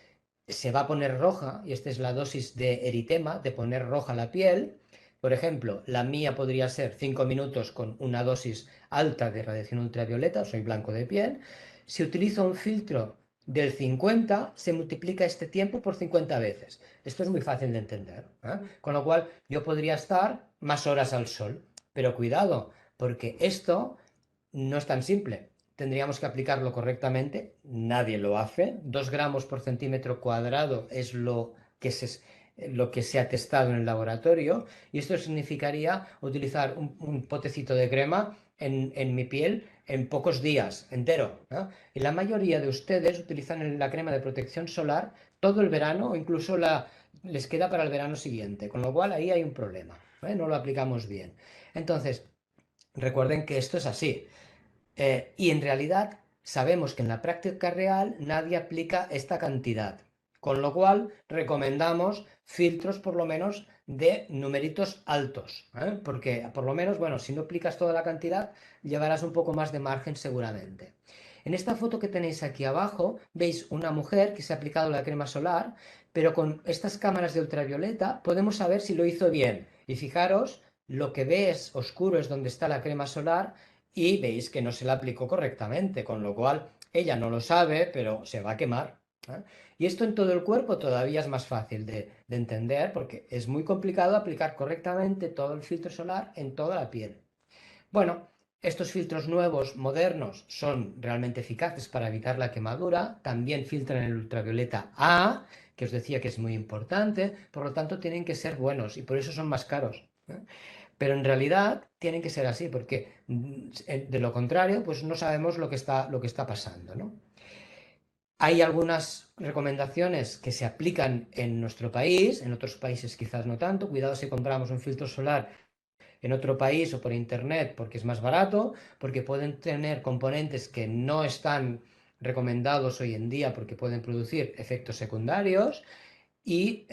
se va a poner roja, y esta es la dosis de eritema, de poner roja la piel. Por ejemplo, la mía podría ser 5 minutos con una dosis alta de radiación ultravioleta, soy blanco de piel. Si utilizo un filtro del 50, se multiplica este tiempo por 50 veces. Esto es muy fácil de entender, ¿eh? Con lo cual yo podría estar más horas al sol. Pero cuidado, porque esto no es tan simple. Tendríamos que aplicarlo correctamente, nadie lo hace. 2 gramos por centímetro cuadrado es lo que se ha testado en el laboratorio, y esto significaría utilizar un potecito de crema en mi piel en pocos días, entero, ¿no? Y la mayoría de ustedes utilizan la crema de protección solar todo el verano o incluso les queda para el verano siguiente, con lo cual ahí hay un problema, ¿eh? No lo aplicamos bien. Entonces, recuerden que esto es así. Y en realidad sabemos que en la práctica real nadie aplica esta cantidad, con lo cual recomendamos filtros por lo menos de numeritos altos, ¿eh? Porque por lo menos, bueno, si no aplicas toda la cantidad, llevarás un poco más de margen seguramente. En esta foto que tenéis aquí abajo, veis una mujer que se ha aplicado la crema solar, pero con estas cámaras de ultravioleta podemos saber si lo hizo bien. Y fijaros, lo que ves oscuro es donde está la crema solar y veis que no se la aplicó correctamente, con lo cual ella no lo sabe, pero se va a quemar, ¿eh? Y esto en todo el cuerpo todavía es más fácil de entender porque es muy complicado aplicar correctamente todo el filtro solar en toda la piel. Bueno, estos filtros nuevos, modernos, son realmente eficaces para evitar la quemadura, también filtran el ultravioleta A, que os decía que es muy importante, por lo tanto tienen que ser buenos y por eso son más caros, ¿eh? Pero en realidad tienen que ser así, porque de lo contrario, pues no sabemos lo que está pasando, ¿no? Hay algunas recomendaciones que se aplican en nuestro país, en otros países quizás no tanto. Cuidado si compramos un filtro solar en otro país o por internet porque es más barato, porque pueden tener componentes que no están recomendados hoy en día porque pueden producir efectos secundarios. Y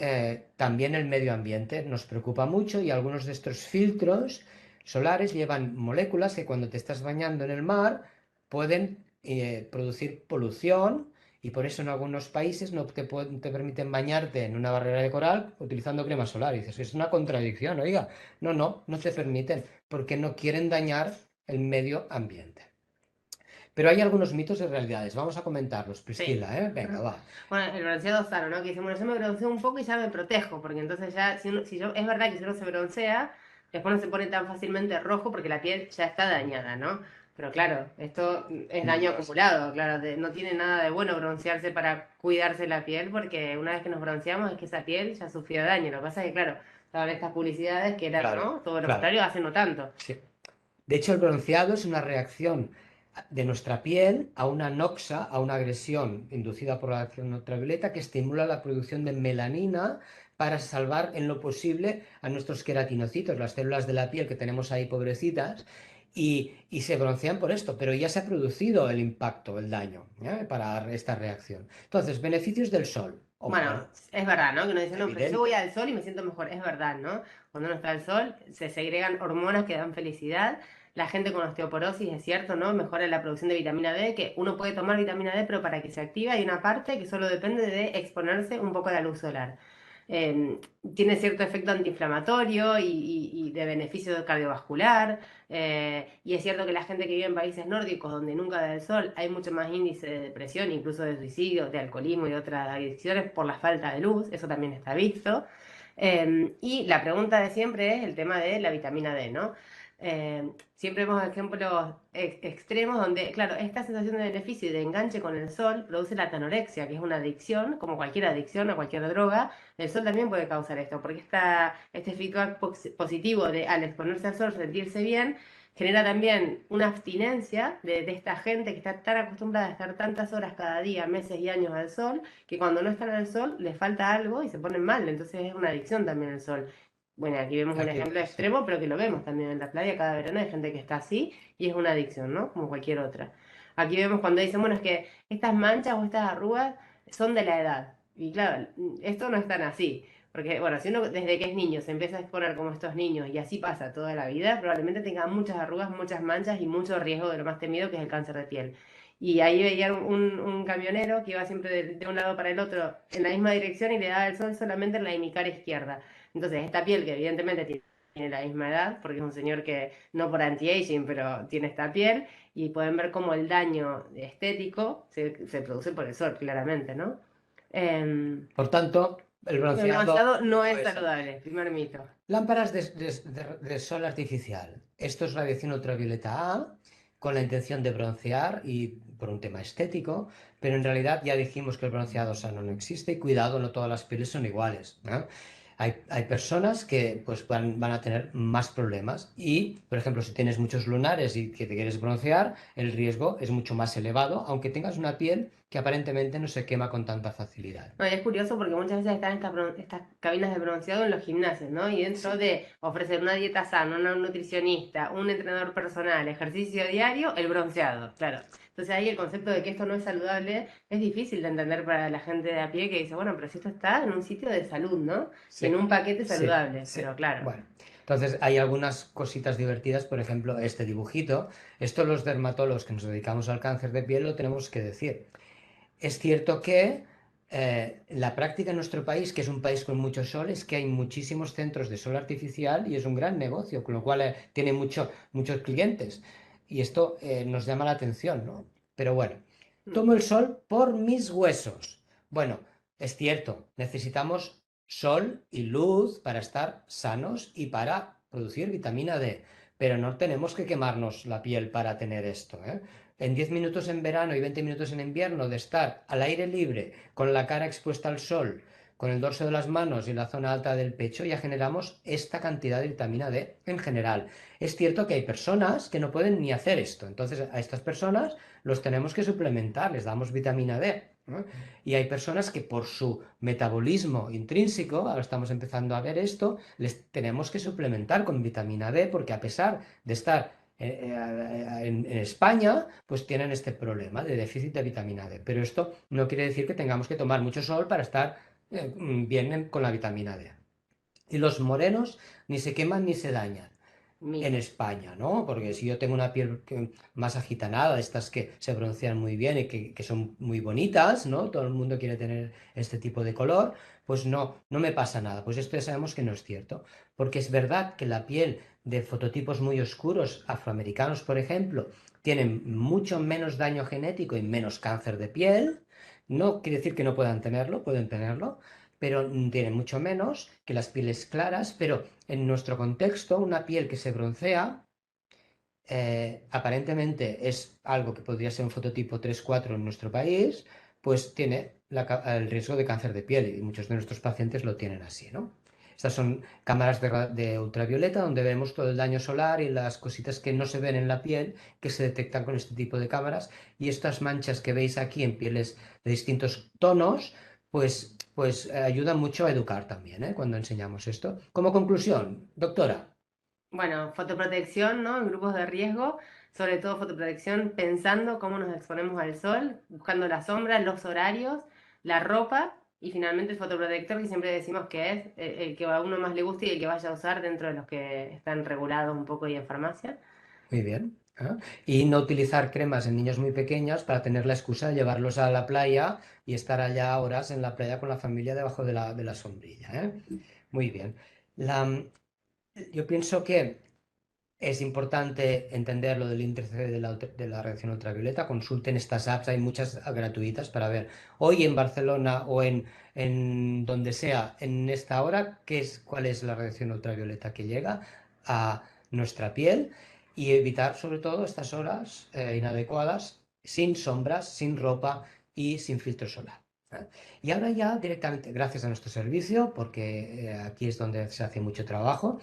también el medio ambiente nos preocupa mucho y algunos de estos filtros solares llevan moléculas que cuando te estás bañando en el mar pueden producir polución y por eso en algunos países no te permiten bañarte en una barrera de coral utilizando crema solar. Y dices, es una contradicción, oiga, no te permiten porque no quieren dañar el medio ambiente. Pero hay algunos mitos y realidades, vamos a comentarlos, Priscila, ¿eh? Venga, va. Bueno, el bronceado sano, ¿no? Que dice, bueno, yo me bronceo un poco y ya me protejo, porque entonces ya, es verdad que si uno se broncea, después no se pone tan fácilmente rojo porque la piel ya está dañada, ¿no? Pero claro, esto es daño acumulado, claro, no tiene nada de bueno broncearse para cuidarse la piel, porque una vez que nos bronceamos es que esa piel ya sufrió daño. Lo que pasa es que, claro, estaban estas publicidades que eran, Claro, ¿no? Todo lo claro. contrario, hace no tanto. Sí. De hecho, el bronceado es una reacción de nuestra piel a una noxa, a una agresión inducida por la acción ultravioleta que estimula la producción de melanina para salvar en lo posible a nuestros queratinocitos, las células de la piel que tenemos ahí pobrecitas, y se broncean por esto, pero ya se ha producido el impacto, el daño, para esta reacción. Entonces, beneficios del sol. Bueno, es verdad, ¿no? Que uno dice, no, pero yo evidente. voy al sol y me siento mejor. Es verdad, ¿no? Cuando uno está al sol, se segregan hormonas que dan felicidad. La gente con osteoporosis, es cierto, ¿no? Mejora la producción de vitamina D, que uno puede tomar vitamina D, pero para que se active hay una parte que solo depende de exponerse un poco a la luz solar. Eh, Tiene cierto efecto antiinflamatorio y de beneficio cardiovascular. Y es cierto que la gente que vive en países nórdicos donde nunca da el sol, hay mucho más índice de depresión, incluso de suicidio, de alcoholismo y de otras adicciones por la falta de luz, eso también está visto. Y la pregunta de siempre es el tema de la vitamina D, ¿no? Siempre vemos ejemplos extremos donde, claro, esta sensación de beneficio y de enganche con el sol produce la anorexia, que es una adicción, como cualquier adicción a cualquier droga. El sol también puede causar esto, porque este feedback positivo de al exponerse al sol sentirse bien genera también una abstinencia de esta gente que está tan acostumbrada a estar tantas horas cada día, meses y años al sol, que cuando no están al sol les falta algo y se ponen mal. Entonces es una adicción también el sol. Bueno, aquí vemos un ejemplo extremo, pero que lo vemos también en la playa cada verano. Hay gente que está así y es una adicción, ¿no? Como cualquier otra. Aquí vemos cuando dicen, bueno, es que estas manchas o estas arrugas son de la edad. Y claro, esto no es tan así. Porque, bueno, si uno desde que es niño se empieza a exponer como estos niños y así pasa toda la vida, probablemente tenga muchas arrugas, muchas manchas y mucho riesgo de lo más temido que es el cáncer de piel. Y ahí veía un camionero que iba siempre de un lado para el otro en la misma dirección y le daba el sol solamente en la hemicara izquierda. Entonces, esta piel que evidentemente tiene la misma edad, porque es un señor que no por anti-aging, pero tiene esta piel, y pueden ver cómo el daño estético se produce por el sol, claramente, ¿no? Por tanto, el El bronceado bronceado no es es saludable, primer mito. lámparas de sol artificial. Esto es radiación ultravioleta A con la intención de broncear y por un tema estético, pero en realidad ya dijimos que el bronceado sano no existe y cuidado, no todas las pieles son iguales, ¿no? Hay personas que pues, van a tener más problemas y, por ejemplo, si tienes muchos lunares y que te quieres broncear, el riesgo es mucho más elevado, aunque tengas una piel que aparentemente no se quema con tanta facilidad. No, y es curioso porque muchas veces están estas cabinas de bronceado en los gimnasios, ¿no? Y dentro de ofrecer una dieta sana, una nutricionista, un entrenador personal, ejercicio diario, el bronceado, claro. Entonces ahí el concepto de que esto no es saludable es difícil de entender para la gente de a pie que dice, bueno, pero si esto está en un sitio de salud, ¿no? Sí, En un paquete sí, saludable, sí. pero claro. Bueno, entonces hay algunas cositas divertidas, por ejemplo, este dibujito. Esto los dermatólogos que nos dedicamos al cáncer de piel lo tenemos que decir. Es cierto que la práctica en nuestro país, que es un país con mucho sol, es que hay muchísimos centros de sol artificial y es un gran negocio, con lo cual tiene muchos clientes. Y esto nos llama la atención, ¿no? Pero bueno, tomo el sol por mis huesos. Bueno, es cierto, necesitamos sol y luz para estar sanos y para producir vitamina D, pero no tenemos que quemarnos la piel para tener esto, ¿eh? En 10 minutos en verano y 20 minutos en invierno de estar al aire libre, con la cara expuesta al sol, con el dorso de las manos y la zona alta del pecho, ya generamos esta cantidad de vitamina D en general. Es cierto que hay personas que no pueden ni hacer esto, entonces a estas personas los tenemos que suplementar, les damos vitamina D, ¿no? Y hay personas que por su metabolismo intrínseco, ahora estamos empezando a ver esto, les tenemos que suplementar con vitamina D porque a pesar de estar en España, pues tienen este problema de déficit de vitamina D. Pero esto no quiere decir que tengamos que tomar mucho sol para estar bien con la vitamina D. Y los morenos ni se queman ni se dañan. en España, ¿no? Porque si yo tengo una piel más agitanada, estas que se broncean muy bien y que son muy bonitas, ¿no? Todo el mundo quiere tener este tipo de color, pues no me pasa nada. Pues esto ya sabemos que no es cierto, porque es verdad que la piel de fototipos muy oscuros, afroamericanos, por ejemplo, tienen mucho menos daño genético y menos cáncer de piel. No quiere decir que no puedan tenerlo, pueden tenerlo, pero tienen mucho menos que las pieles claras, pero en nuestro contexto, una piel que se broncea, aparentemente es algo que podría ser un fototipo 3-4 en nuestro país, pues tiene el riesgo de cáncer de piel y muchos de nuestros pacientes lo tienen así, ¿no? Estas son cámaras de ultravioleta donde vemos todo el daño solar y las cositas que no se ven en la piel que se detectan con este tipo de cámaras, y estas manchas que veis aquí en pieles de distintos tonos, pues ayudan mucho a educar también, ¿eh? Cuando enseñamos esto. Como conclusión, doctora. Bueno, fotoprotección, ¿no? En grupos de riesgo, sobre todo fotoprotección pensando cómo nos exponemos al sol, buscando la sombra, los horarios, la ropa y finalmente el fotoprotector, que siempre decimos que es el que a uno más le guste y el que vaya a usar dentro de los que están regulados un poco y en farmacia. Muy bien. ¿Ah? Y no utilizar cremas en niños muy pequeños para tener la excusa de llevarlos a la playa y estar allá horas en la playa con la familia debajo de la sombrilla, ¿eh? Muy bien. Yo pienso que es importante entender lo del índice de la radiación ultravioleta. Consulten estas apps, hay muchas gratuitas para ver hoy en Barcelona o en donde sea, en esta hora, cuál es la radiación ultravioleta que llega a nuestra piel, y evitar sobre todo estas horas inadecuadas, sin sombras, sin ropa y sin filtro solar. ¿Eh? Y ahora ya directamente, gracias a nuestro servicio, porque aquí es donde se hace mucho trabajo,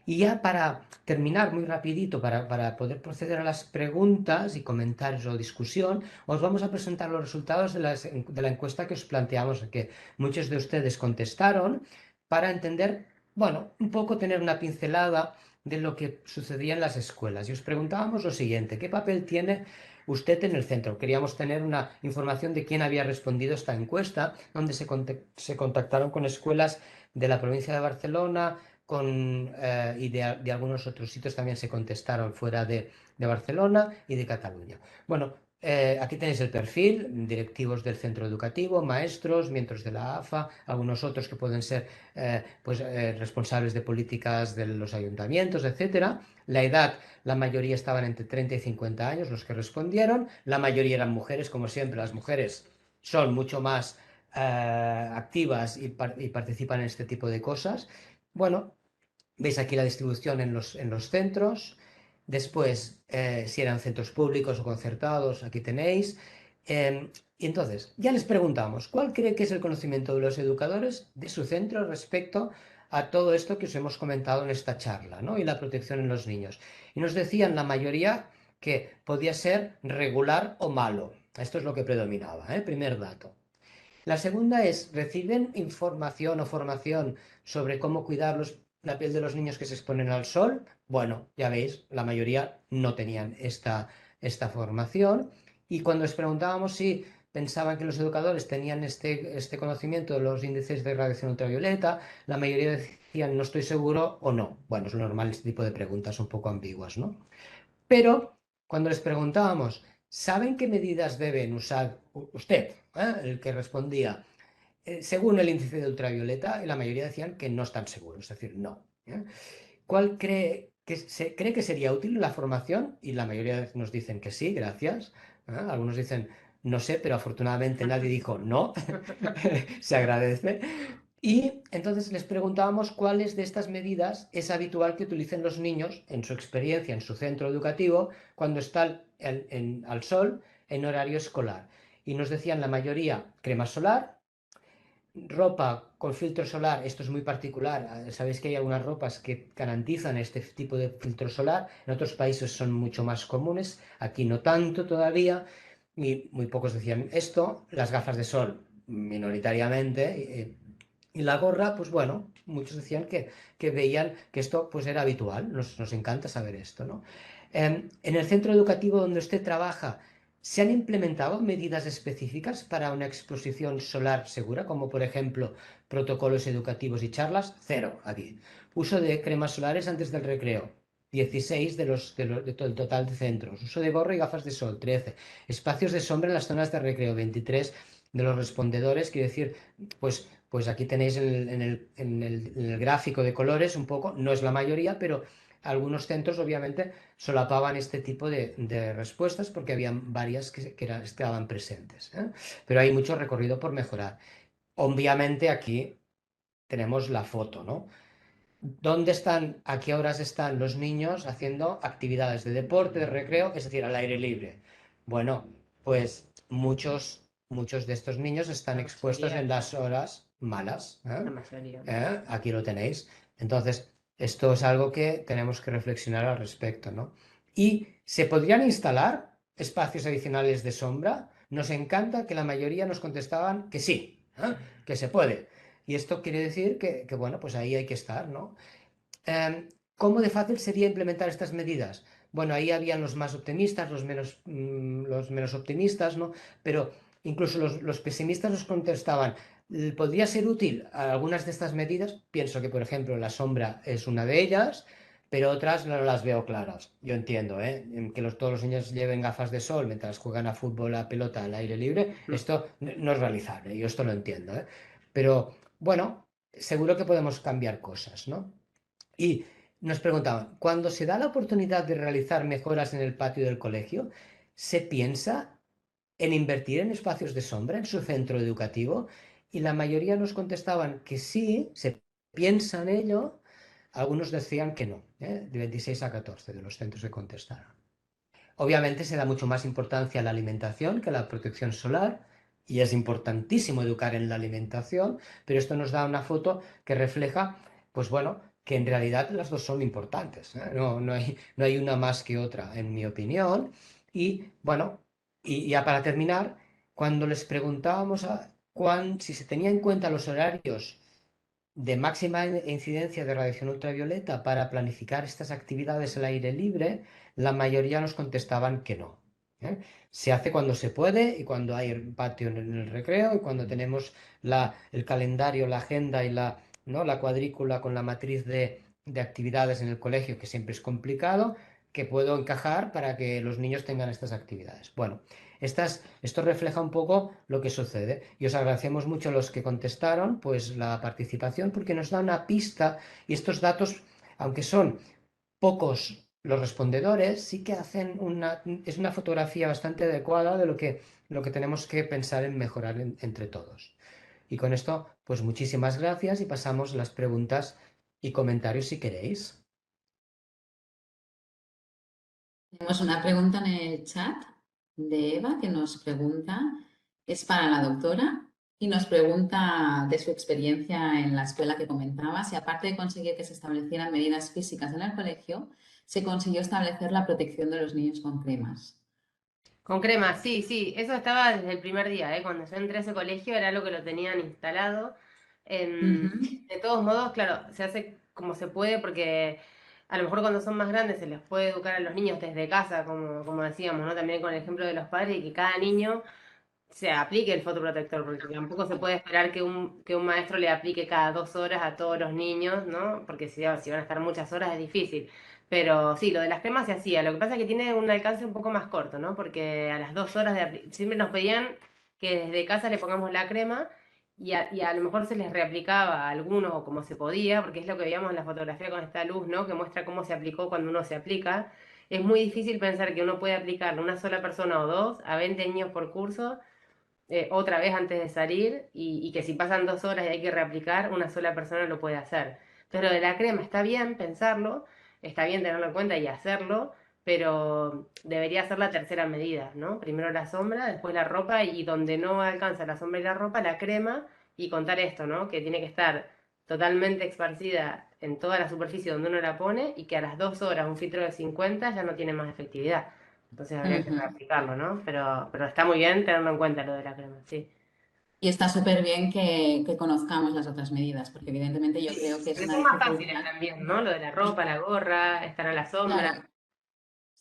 y ya para terminar muy rapidito, para poder proceder a las preguntas y comentarios o discusión, os vamos a presentar los resultados de la encuesta que os planteamos, que muchos de ustedes contestaron, para entender, bueno, un poco tener una pincelada de lo que sucedía en las escuelas. Y os preguntábamos lo siguiente: ¿qué papel tiene usted en el centro? Queríamos tener una información de quién había respondido esta encuesta, donde se contactaron con escuelas de la provincia de Barcelona, y de algunos otros sitios también se contestaron fuera de Barcelona y de Cataluña. Bueno, aquí tenéis el perfil: directivos del centro educativo, maestros, miembros de la AFA, algunos otros que pueden ser responsables de políticas de los ayuntamientos, etcétera. La edad, la mayoría estaban entre 30 y 50 años los que respondieron, la mayoría eran mujeres, como siempre. Las mujeres son mucho más activas y participan en este tipo de cosas. Bueno, veis aquí la distribución en los centros. Después, si eran centros públicos o concertados, aquí tenéis. Y entonces, ya les preguntamos, ¿cuál cree que es el conocimiento de los educadores de su centro respecto a todo esto que os hemos comentado en esta charla, ¿no? Y la protección en los niños? Y nos decían la mayoría que podía ser regular o malo. Esto es lo que predominaba, ¿eh? Primer dato. La segunda es: ¿reciben información o formación sobre cómo cuidar la piel de los niños que se exponen al sol? Bueno, ya veis, la mayoría no tenían esta formación. Y cuando les preguntábamos si pensaban que los educadores tenían este conocimiento de los índices de radiación ultravioleta, la mayoría decían no estoy seguro o no. Bueno, es normal este tipo de preguntas un poco ambiguas, ¿no? Pero cuando les preguntábamos, ¿saben qué medidas deben usar usted? El que respondía, según el índice de ultravioleta, y la mayoría decían que no están seguros, es decir, no. ¿Cuál cree que sería útil la formación? Y la mayoría nos dicen que sí, gracias. Algunos dicen no sé, pero afortunadamente nadie dijo no. Se agradece. Y entonces les preguntábamos cuáles de estas medidas es habitual que utilicen los niños en su experiencia en su centro educativo cuando están al sol en horario escolar. Y nos decían la mayoría crema solar, ropa con filtro solar. Esto es muy particular. Sabéis que hay algunas ropas que garantizan este tipo de filtro solar. En otros países son mucho más comunes, aquí no tanto todavía, y muy pocos decían esto. Las gafas de sol, minoritariamente. Y la gorra, pues bueno, muchos decían que veían que esto pues era habitual. Nos encanta saber esto, ¿no? En el centro educativo donde usted trabaja, ¿se han implementado medidas específicas para una exposición solar segura, como por ejemplo protocolos educativos y charlas? Cero aquí. Uso de cremas solares antes del recreo. 16 de todo el total de centros. Uso de gorro y gafas de sol, 13. Espacios de sombra en las zonas de recreo, 23 de los respondedores. Quiero decir, pues aquí tenéis en el gráfico de colores un poco, no es la mayoría, pero algunos centros obviamente solapaban este tipo de respuestas porque habían varias que estaban presentes, ¿eh? Pero hay mucho recorrido por mejorar. Obviamente aquí tenemos la foto, ¿no? ¿Dónde están, a qué horas están los niños haciendo actividades de deporte, de recreo, es decir, al aire libre? Bueno, pues muchos de estos niños están La expuestos mayoría, en las horas malas, la ¿eh? mayoría. Aquí lo tenéis. Entonces, esto es algo que tenemos que reflexionar al respecto, ¿no? Y se podrían instalar espacios adicionales de sombra. Nos encanta que la mayoría nos contestaban que sí, ¿eh? Que se puede. Y esto quiere decir que, bueno, pues ahí hay que estar, ¿no? ¿Cómo de fácil sería implementar estas medidas? Bueno, ahí habían los más optimistas, los menos optimistas, ¿no? Pero incluso los pesimistas nos contestaban, ¿podría ser útil algunas de estas medidas? Pienso que, por ejemplo, la sombra es una de ellas, pero otras no las veo claras. Yo entiendo, ¿eh? En que todos los niños lleven gafas de sol mientras juegan a fútbol, a pelota, al aire libre, esto no es realizable, yo esto lo entiendo, ¿eh? Pero bueno, seguro que podemos cambiar cosas, ¿no? Y nos preguntaban, cuando se da la oportunidad de realizar mejoras en el patio del colegio, ¿se piensa en invertir en espacios de sombra en su centro educativo? Y la mayoría nos contestaban que sí, se piensa en ello. Algunos decían que no, ¿eh? De 26 a 14 de los centros que contestaron. Obviamente se da mucho más importancia a la alimentación que a la protección solar. Y es importantísimo educar en la alimentación, pero esto nos da una foto que refleja, pues bueno, que en realidad las dos son importantes, ¿eh? No hay una más que otra, en mi opinión. Y bueno, y ya para terminar, cuando les preguntábamos si se tenía en cuenta los horarios de máxima incidencia de radiación ultravioleta para planificar estas actividades al aire libre, la mayoría nos contestaban que no, ¿eh? Se hace cuando se puede y cuando hay patio en el recreo y cuando tenemos el calendario, la agenda y ¿no? la cuadrícula con la matriz de actividades en el colegio, que siempre es complicado, que puedo encajar para que los niños tengan estas actividades. Bueno, esto refleja un poco lo que sucede y os agradecemos mucho a los que contestaron pues la participación porque nos da una pista y estos datos, aunque son pocos los respondedores, sí que es una fotografía bastante adecuada de lo que tenemos que pensar en mejorar entre todos. Y con esto, pues muchísimas gracias y pasamos las preguntas y comentarios si queréis. Tenemos una pregunta en el chat de Eva que nos pregunta, es para la doctora, y nos pregunta de su experiencia en la escuela que comentaba, si aparte de conseguir que se establecieran medidas físicas en el colegio, se consiguió establecer la protección de los niños con cremas. Con crema, sí, sí, eso estaba desde el primer día, ¿eh? Cuando yo entré a ese colegio era algo que lo tenían instalado. Ujú. De todos modos, claro, se hace como se puede porque a lo mejor cuando son más grandes se les puede educar a los niños desde casa, como decíamos, ¿no? También con el ejemplo de los padres y que cada niño se aplique el fotoprotector, porque tampoco se puede esperar que un maestro le aplique cada 2 horas a todos los niños, ¿no? Porque si van a estar muchas horas es difícil. Pero sí, lo de las cremas se hacía. Lo que pasa es que tiene un alcance un poco más corto, ¿no? Porque a las 2 horas siempre nos pedían que desde casa le pongamos la crema y a lo mejor se les reaplicaba a algunos o como se podía, porque es lo que veíamos en la fotografía con esta luz, ¿no? Que muestra cómo se aplicó cuando uno se aplica. Es muy difícil pensar que uno puede aplicarle una sola persona o dos a 20 niños por curso otra vez antes de salir y que si pasan 2 horas y hay que reaplicar, una sola persona lo puede hacer. Entonces lo de la crema está bien pensarlo, está bien tenerlo en cuenta y hacerlo, pero debería ser la tercera medida, ¿no? Primero la sombra, después la ropa y donde no alcanza la sombra y la ropa, la crema y contar esto, ¿no? Que tiene que estar totalmente esparcida en toda la superficie donde uno la pone y que a las 2 horas un filtro de 50 ya no tiene más efectividad. Entonces habría que Ujú. reaplicarlo, ¿no? Pero está muy bien tenerlo en cuenta lo de la crema, sí. Y está súper bien que conozcamos las otras medidas, porque evidentemente yo creo que es Pero una son más fáciles dificultad. también, ¿no? Lo de la ropa, la gorra, estar a la sombra. Claro,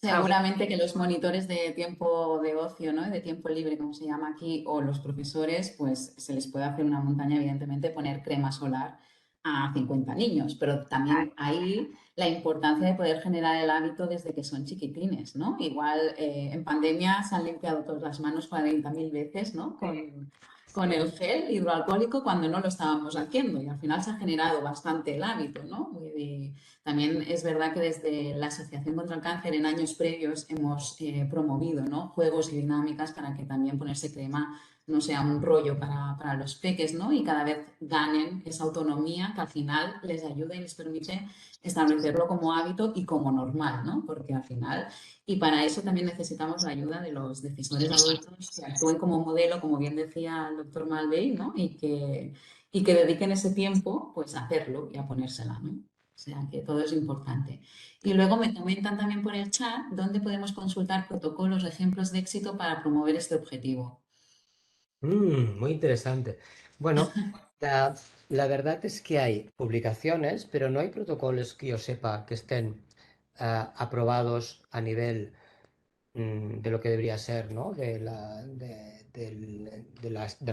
Aunque seguramente que los monitores de tiempo de ocio, ¿no? De tiempo libre, como se llama aquí, o los profesores, pues se les puede hacer una montaña, evidentemente, poner crema solar a 50 niños, pero también ahí la importancia de poder generar el hábito desde que son chiquitines, ¿no? Igual en pandemia se han limpiado todas las manos 40.000 veces, ¿no? Con el gel hidroalcohólico cuando no lo estábamos haciendo y al final se ha generado bastante el hábito, ¿no? También es verdad que desde la Asociación contra el Cáncer en años previos hemos promovido, ¿no? Juegos y dinámicas para que también ponerse crema no sea un rollo para los peques, ¿no? Y cada vez ganen esa autonomía que al final les ayuda y les permite establecerlo como hábito y como normal, ¿no? Porque al final, y para eso también necesitamos la ayuda de los decisores adultos que actúen como modelo, como bien decía el doctor Malvey, ¿no? Y que dediquen ese tiempo, pues, a hacerlo y a ponérsela, ¿no? O sea, que todo es importante. Y luego me comentan también por el chat dónde podemos consultar protocolos o ejemplos de éxito para promover este objetivo. Muy interesante. Bueno, la verdad es que hay publicaciones, pero no hay protocolos que yo sepa que estén aprobados a nivel de lo que debería ser, ¿no? De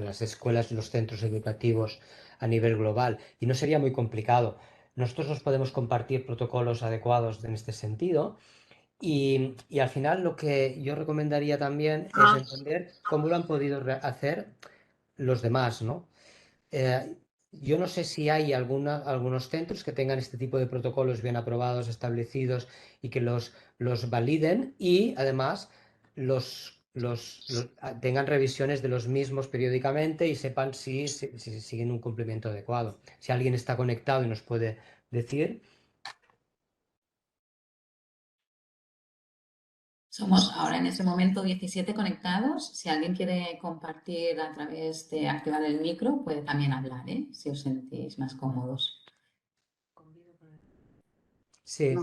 las escuelas y los centros educativos a nivel global. Y no sería muy complicado. Nosotros nos podemos compartir protocolos adecuados en este sentido. Y al final lo que yo recomendaría también es entender cómo lo han podido hacer los demás, ¿no? Yo no sé si hay algunos centros que tengan este tipo de protocolos bien aprobados, establecidos y que los validen y además tengan revisiones de los mismos periódicamente y sepan si siguen un cumplimiento adecuado. Si alguien está conectado y nos puede decir. Somos ahora en este momento 17 conectados. Si alguien quiere compartir a través de activar el micro, puede también hablar, ¿eh? Si os sentís más cómodos. Sí.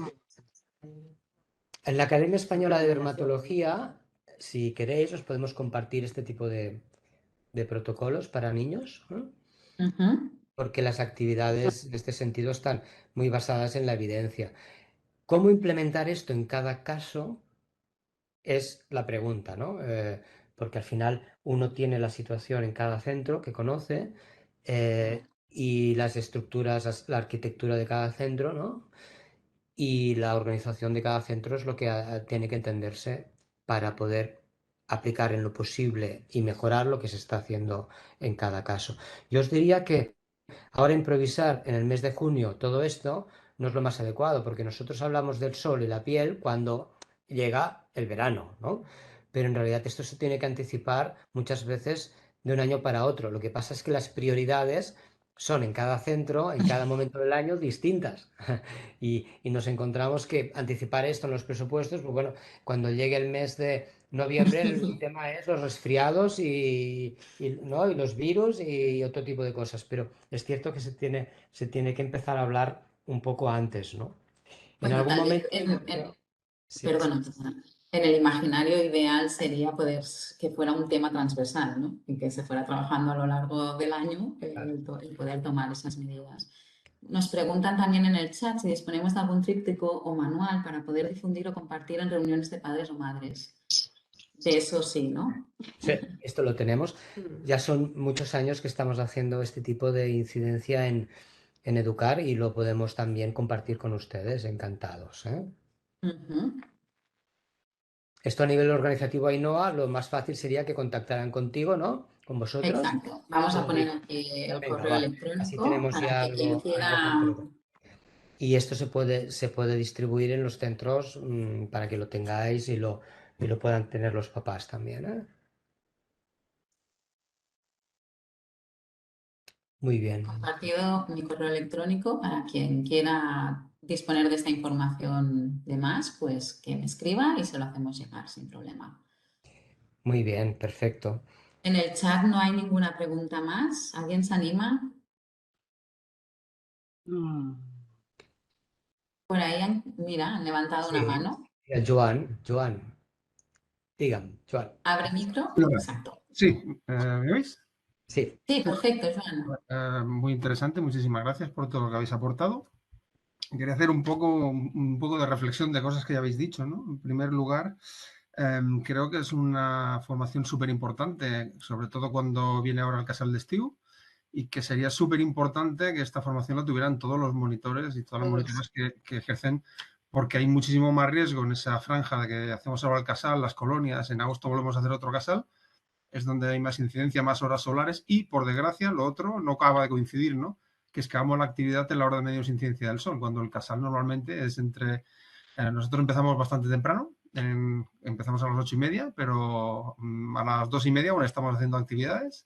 En la Academia Española de Dermatología, si queréis, os podemos compartir este tipo de protocolos para niños, ¿no? Porque las actividades en este sentido están muy basadas en la evidencia. ¿Cómo implementar esto en cada caso? Es la pregunta, ¿no? Porque al final uno tiene la situación en cada centro que conoce y las estructuras, la arquitectura de cada centro, ¿no? Y la organización de cada centro es lo que tiene que entenderse para poder aplicar en lo posible y mejorar lo que se está haciendo en cada caso. Yo os diría que ahora improvisar en el mes de junio todo esto no es lo más adecuado, porque nosotros hablamos del sol y la piel cuando llega el verano, ¿no? Pero en realidad esto se tiene que anticipar muchas veces de un año para otro. Lo que pasa es que las prioridades son en cada centro, en cada momento del año, distintas. Y nos encontramos que anticipar esto en los presupuestos, pues bueno, cuando llegue el mes de noviembre, el tema es los resfriados ¿no? Y los virus y otro tipo de cosas. Pero es cierto que se tiene que empezar a hablar un poco antes, ¿no? En Bueno, algún tal vez momento. Sí, perdona, en el imaginario ideal sería poder que fuera un tema transversal, ¿no? Y que se fuera trabajando a lo largo del año claro. el poder tomar esas medidas. Nos preguntan también en el chat si disponemos de algún tríptico o manual para poder difundir o compartir en reuniones de padres o madres. De eso sí, ¿no? Sí, esto lo tenemos. Ya son muchos años que estamos haciendo este tipo de incidencia en educar y lo podemos también compartir con ustedes, encantados, ¿eh? Ujú. Esto a nivel organizativo Ainhoa, lo más fácil sería que contactaran contigo, ¿no? Con vosotros. Exacto. Vamos a poner Y aquí el venga, correo va. Así electrónico tenemos para ya que quien algo quiera. concreto. Y esto se puede distribuir en los centros para que lo tengáis y lo puedan tener los papás también, ¿eh? Muy bien. Compartido mi correo electrónico para quien quiera disponer de esta información de más, pues que me escriba y se lo hacemos llegar sin problema. Muy bien, perfecto. En el chat no hay ninguna pregunta más. ¿Alguien se anima? Por ahí, mira, han levantado una Sí. mano. Joan, dígame, Joan. ¿Abre micro? Hola. Exacto. Sí, ¿me oís? Sí, Sí, perfecto, Joan. Muy interesante, muchísimas gracias por todo lo que habéis aportado. Quería hacer un poco de reflexión de cosas que ya habéis dicho, ¿no? En primer lugar, creo que es una formación súper importante, sobre todo cuando viene ahora el Casal de Estiu, y que sería súper importante que esta formación la tuvieran todos los monitores y todas las monitoras que ejercen, porque hay muchísimo más riesgo en esa franja de que hacemos ahora el casal, las colonias, en agosto volvemos a hacer otro casal, es donde hay más incidencia, más horas solares y, por desgracia, lo otro no acaba de coincidir, ¿no? Que es que hagamos la actividad en la hora de menos incidencia del sol, cuando el casal normalmente es entre... nosotros empezamos bastante temprano, empezamos a las 8:30, pero a las 2:30 aún estamos haciendo actividades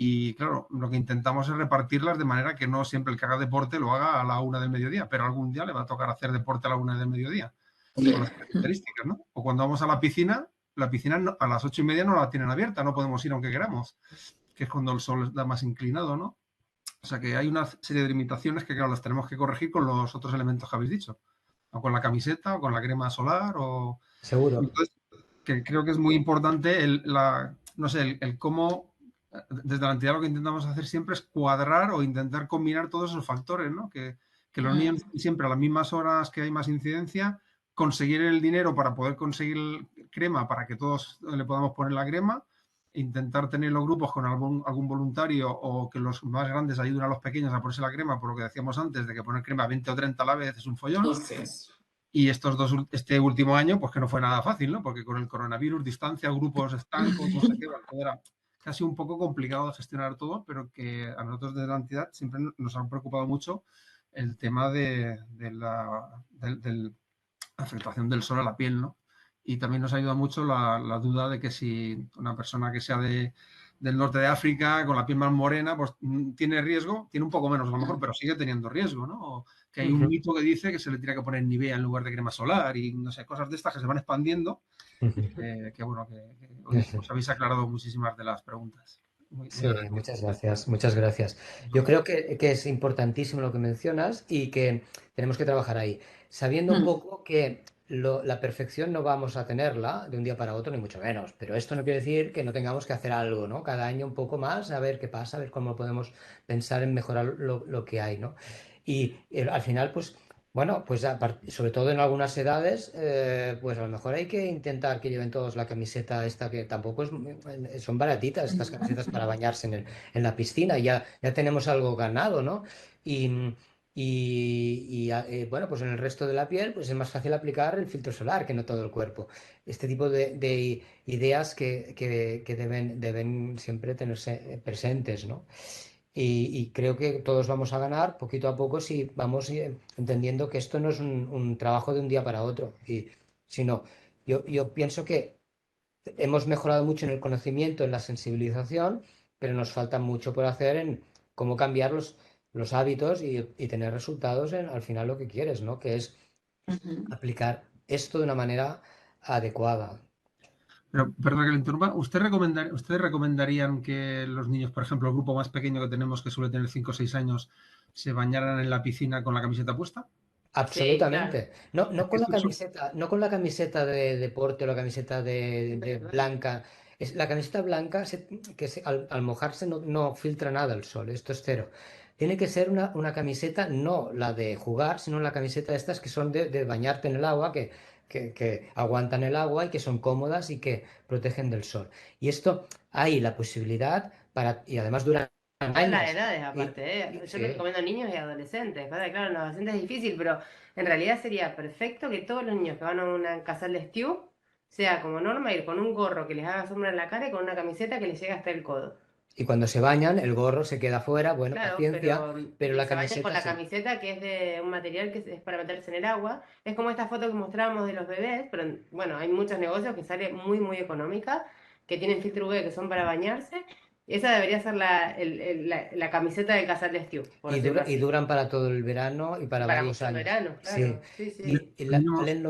y, claro, lo que intentamos es repartirlas de manera que no siempre el que haga deporte lo haga a la 1 del mediodía, pero algún día le va a tocar hacer deporte a la 1 del mediodía, por las características, ¿no? O cuando vamos a la piscina a las 8:30 no la tienen abierta, no podemos ir aunque queramos, que es cuando el sol está más inclinado, ¿no? O sea que hay una serie de limitaciones que, claro, las tenemos que corregir con los otros elementos que habéis dicho, o con la camiseta, o con la crema solar, o... Seguro. Entonces, que creo que es muy importante no sé, el cómo, desde la entidad lo que intentamos hacer siempre es cuadrar o intentar combinar todos esos factores, ¿no? Que los niños siempre a las mismas horas que hay más incidencia, conseguir el dinero para poder conseguir crema para que todos le podamos poner la crema, intentar tener los grupos con algún voluntario o que los más grandes ayuden a los pequeños a ponerse la crema, por lo que decíamos antes, de que poner crema 20 o 30 a la vez es un follón. Y este último año, pues que no fue nada fácil, ¿no? Porque con el coronavirus, distancia, grupos estancos, no sé qué, bueno, todo era casi un poco complicado de gestionar todo, pero que a nosotros desde la entidad siempre nos han preocupado mucho el tema de la afectación del sol a la piel, ¿no? Y también nos ayuda mucho la duda de que si una persona que sea del norte de África, con la piel más morena, pues tiene riesgo, tiene un poco menos a lo mejor, pero sigue teniendo riesgo, ¿no? O que hay un mito que dice que se le tiene que poner Nivea en lugar de crema solar y no sé, cosas de estas que se van expandiendo, que bueno, que hoy os habéis aclarado muchísimas de las preguntas. Sí, muchas gracias, muchas gracias. Yo creo que es importantísimo lo que mencionas y que tenemos que trabajar ahí, sabiendo un poco que la perfección no vamos a tenerla de un día para otro, ni mucho menos, pero esto no quiere decir que no tengamos que hacer algo, ¿no? Cada año un poco más, a ver qué pasa, a ver cómo podemos pensar en mejorar lo que hay, ¿no? Y al final, pues bueno, pues sobre todo en algunas edades, pues a lo mejor hay que intentar que lleven todos la camiseta esta, que tampoco son baratitas estas camisetas para bañarse en la piscina, ya tenemos algo ganado, ¿no? Y, bueno, pues en el resto de la piel, pues es más fácil aplicar el filtro solar que no todo el cuerpo. Este tipo de ideas que deben siempre tenerse presentes, ¿no? Y creo que todos vamos a ganar poquito a poco si vamos entendiendo que esto no es un trabajo de un día para otro, sino yo pienso que hemos mejorado mucho en el conocimiento, en la sensibilización, pero nos falta mucho por hacer en cómo cambiar los hábitos y tener resultados en al final lo que quieres, ¿no? Que es aplicar esto de una manera adecuada. Pero, perdón que le interrumpa, ¿ustedes recomendarían que los niños, por ejemplo, el grupo más pequeño que tenemos, que suele tener 5 o 6 años, se bañaran en la piscina con la camiseta puesta? Absolutamente. No, Es no que con la camiseta, no con la camiseta de deporte o la camiseta de blanca. La camiseta blanca al mojarse no filtra nada el sol, esto es cero. Tiene que ser una camiseta, no la de jugar, sino la camiseta de estas que son de bañarte en el agua, que aguantan el agua y que son cómodas y que protegen del sol. Y esto hay la posibilidad y además duran Todas las años. edades, aparte, Yo Sí. lo recomiendo a niños y adolescentes. Claro, en los adolescentes es difícil, pero en realidad sería perfecto que todos los niños que van a una casal de stew sea como norma ir con un gorro que les haga sombra en la cara y con una camiseta que les llegue hasta el codo. Y cuando se bañan, el gorro se queda fuera, bueno, Claro, paciencia, pero que la se bañen con camiseta la sí. camiseta que es de un material que es para meterse en el agua. Es como esta foto que mostrábamos de los bebés, pero bueno, hay muchos negocios que sale muy, muy económica, que tienen filtro UV que son para bañarse. Esa debería ser la camiseta de Casal de Stew, por decirlo Y así. duran para todo el verano y Y para para varios muchos años. veranos, Sí. claro. Sí, sí. Valen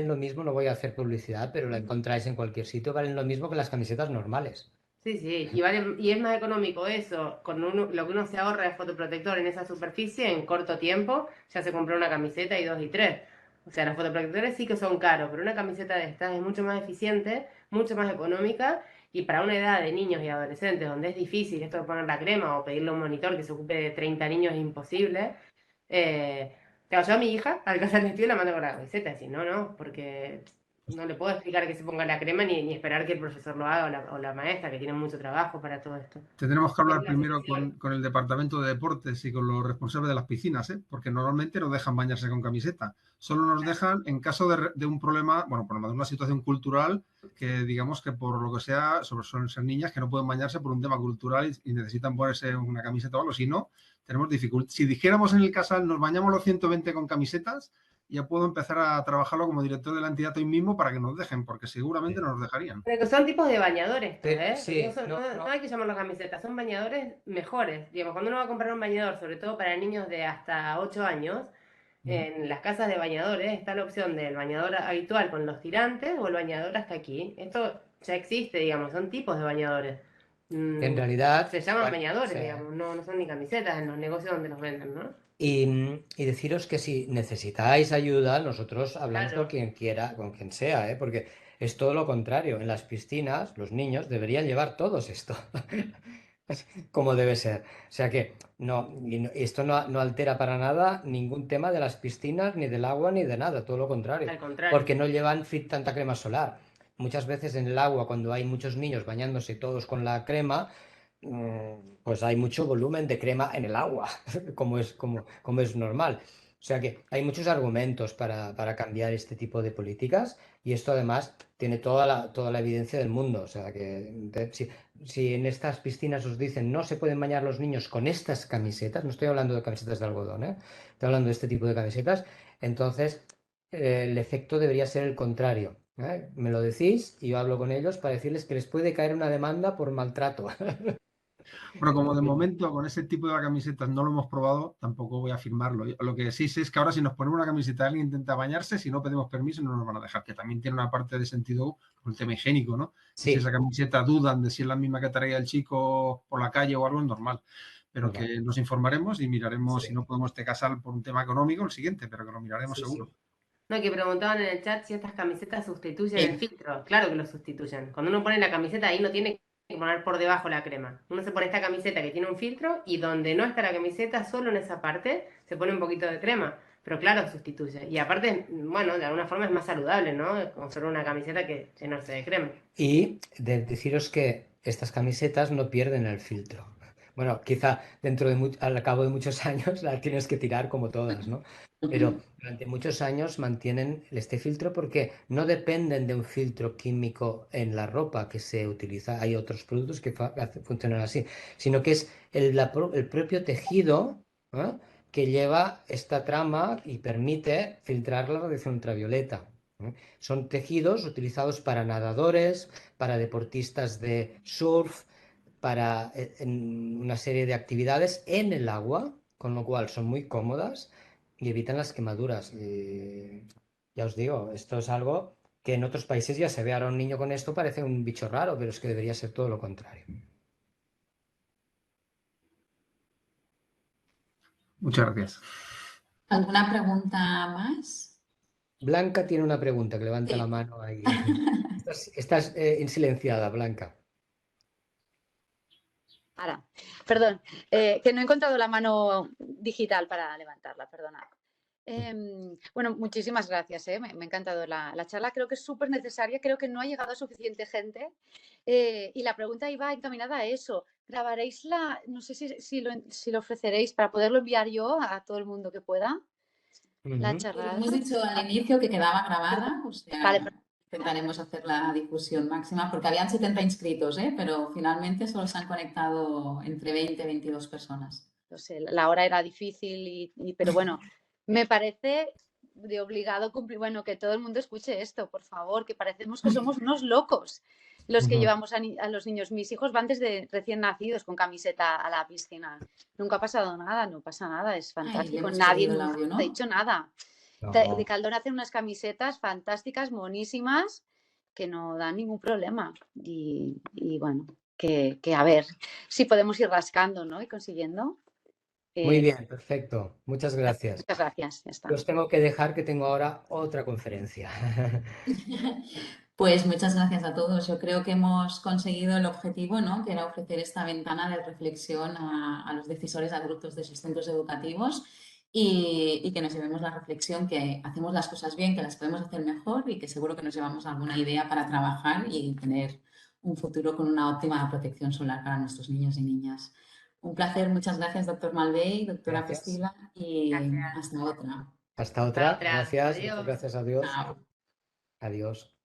lo mismo, no voy a hacer publicidad, pero la encontráis en cualquier sitio, valen lo mismo que las camisetas normales. Sí, sí, y es más económico eso, lo que uno se ahorra de fotoprotector en esa superficie en corto tiempo, ya se compró una camiseta y dos y tres. O sea, los fotoprotectores sí que son caros, pero una camiseta de estas es mucho más eficiente, mucho más económica, y para una edad de niños y adolescentes donde es difícil esto de poner la crema o pedirle a un monitor que se ocupe de 30 niños es imposible. Claro, yo a mi hija, al casal de estudio, la mando con la camiseta, si no, no, porque no le puedo explicar que se ponga la crema ni esperar que el profesor lo haga o la maestra, que tiene mucho trabajo para todo esto. Tendremos que Es hablar la primero sensación. con el departamento de deportes y con los responsables de las piscinas, ¿eh? Porque normalmente nos dejan bañarse con camiseta. Solo nos dejan en caso de un problema, bueno, por una situación cultural que digamos que por lo que sea, suelen ser niñas que no pueden bañarse por un tema cultural y necesitan ponerse una camiseta o algo. Si no, tenemos dificultad. Si dijéramos en el casal, nos bañamos los 120 con camisetas, ya puedo empezar a trabajarlo como director de la entidad hoy mismo para que nos dejen, porque seguramente no nos dejarían. Pero que son tipos de bañadores, ¿eh? Sí, No hay que llamarlos camisetas, son bañadores mejores. Digamos, cuando uno va a comprar un bañador, sobre todo para niños de hasta 8 años, en las casas de bañadores está la opción del bañador habitual con los tirantes o el bañador hasta aquí. Esto ya existe, digamos, son tipos de bañadores. en realidad, Se llaman bueno, bañadores, sí. digamos, no son ni camisetas en los negocios donde los venden, ¿no? Y deciros que si necesitáis ayuda, nosotros hablamos con Claro. quien quiera, con quien sea, ¿eh? Porque es todo lo contrario. En las piscinas, los niños deberían llevar todos esto, como debe ser. O sea que esto no altera para nada ningún tema de las piscinas, ni del agua, ni de nada, todo lo contrario. Al contrario. Porque no llevan tanta crema solar. Muchas veces en el agua, cuando hay muchos niños bañándose todos con la crema, pues hay mucho volumen de crema en el agua, como es normal. O sea que hay muchos argumentos para cambiar este tipo de políticas y esto además tiene toda la evidencia del mundo. O sea que si en estas piscinas os dicen no se pueden bañar los niños con estas camisetas, no estoy hablando de camisetas de algodón, estoy hablando de este tipo de camisetas, entonces el efecto debería ser el contrario. Me lo decís y yo hablo con ellos para decirles que les puede caer una demanda por maltrato. Bueno, como de momento con ese tipo de camisetas no lo hemos probado, tampoco voy a afirmarlo. Lo que sí sé es que ahora si nos ponemos una camiseta y alguien intenta bañarse, si no pedimos permiso no nos van a dejar, que también tiene una parte de sentido con el tema higiénico, ¿no? Y si Sí, esa camiseta dudan de si es la misma que traía el chico por la calle o algo, es normal. Pero normal. que nos informaremos y miraremos Sí, si no podemos te casar por un tema económico, el siguiente, pero que lo miraremos sí, sí. seguro. No, que preguntaban en el chat si estas camisetas sustituyen el Sí. filtro. Claro que lo sustituyen. Cuando uno pone la camiseta ahí no tiene que poner por debajo la crema. Uno se pone esta camiseta que tiene un filtro y donde no está la camiseta, solo en esa parte, se pone un poquito de crema. Pero claro, sustituye. Y aparte, bueno, de alguna forma es más saludable, ¿no? Como solo una camiseta que llenarse de crema. Y deciros que estas camisetas no pierden el filtro. Bueno, quizá al cabo de muchos años las tienes que tirar como todas, ¿no? Pero durante muchos años mantienen este filtro porque no dependen de un filtro químico en la ropa que se utiliza. Hay otros productos que funcionan así, sino que es el propio tejido, ¿eh? Que lleva esta trama y permite filtrar la radiación ultravioleta. Son tejidos utilizados para nadadores, para deportistas de surf, para una serie de actividades en el agua, con lo cual son muy cómodas y evitan las quemaduras. Y ya os digo, esto es algo que en otros países ya se ve. Ahora un niño con esto parece un bicho raro, pero es que debería ser todo lo contrario. Muchas gracias. ¿Alguna pregunta más? Blanca tiene una pregunta, que levanta la Sí. mano ahí. Estás silenciada, Blanca. Ahora, perdón, que no he encontrado la mano digital para levantarla, perdona. Bueno, muchísimas gracias, me ha encantado la charla, creo que es súper necesaria, creo que no ha llegado a suficiente gente y la pregunta iba encaminada a eso. ¿Grabaréis no sé si lo ofreceréis para poderlo enviar yo a todo el mundo que pueda, la Ujú. charla? Hemos dicho al inicio que quedaba grabada, o Vale, sea, intentaremos hacer la difusión máxima, porque habían 70 inscritos, pero finalmente solo se han conectado entre 20 y 22 personas. no sé, la hora era difícil, pero bueno, me parece de obligado cumplir, bueno, que todo el mundo escuche esto, por favor, que parecemos que somos unos locos los que Ujú. llevamos a los niños. Mis hijos van desde recién nacidos con camiseta a la piscina. Nunca ha pasado nada, no pasa nada, es Ay, le fantástico. hemos Nadie perdido el nunca audio, ha ¿no? dicho nada. No. De Caldón hacen unas camisetas fantásticas, monísimas, que no dan ningún problema. Y bueno, que a ver si podemos ir rascando, ¿no? Y consiguiendo. Muy bien, perfecto. Muchas gracias. Muchas gracias, ya está. Os tengo que dejar que tengo ahora otra conferencia. Pues muchas gracias a todos. Yo creo que hemos conseguido el objetivo, ¿no? Que era ofrecer esta ventana de reflexión a los decisores adultos de sus centros educativos y que nos llevemos la reflexión que hacemos las cosas bien, que las podemos hacer mejor y que seguro que nos llevamos alguna idea para trabajar y tener un futuro con una óptima protección solar para nuestros niños y niñas. Un placer, muchas gracias, doctor Malvey, doctora Gracias. Postila, y Gracias. hasta otra. Hasta otra. otra. Gracias. Adiós. Muchas gracias a Dios. Chao. Adiós.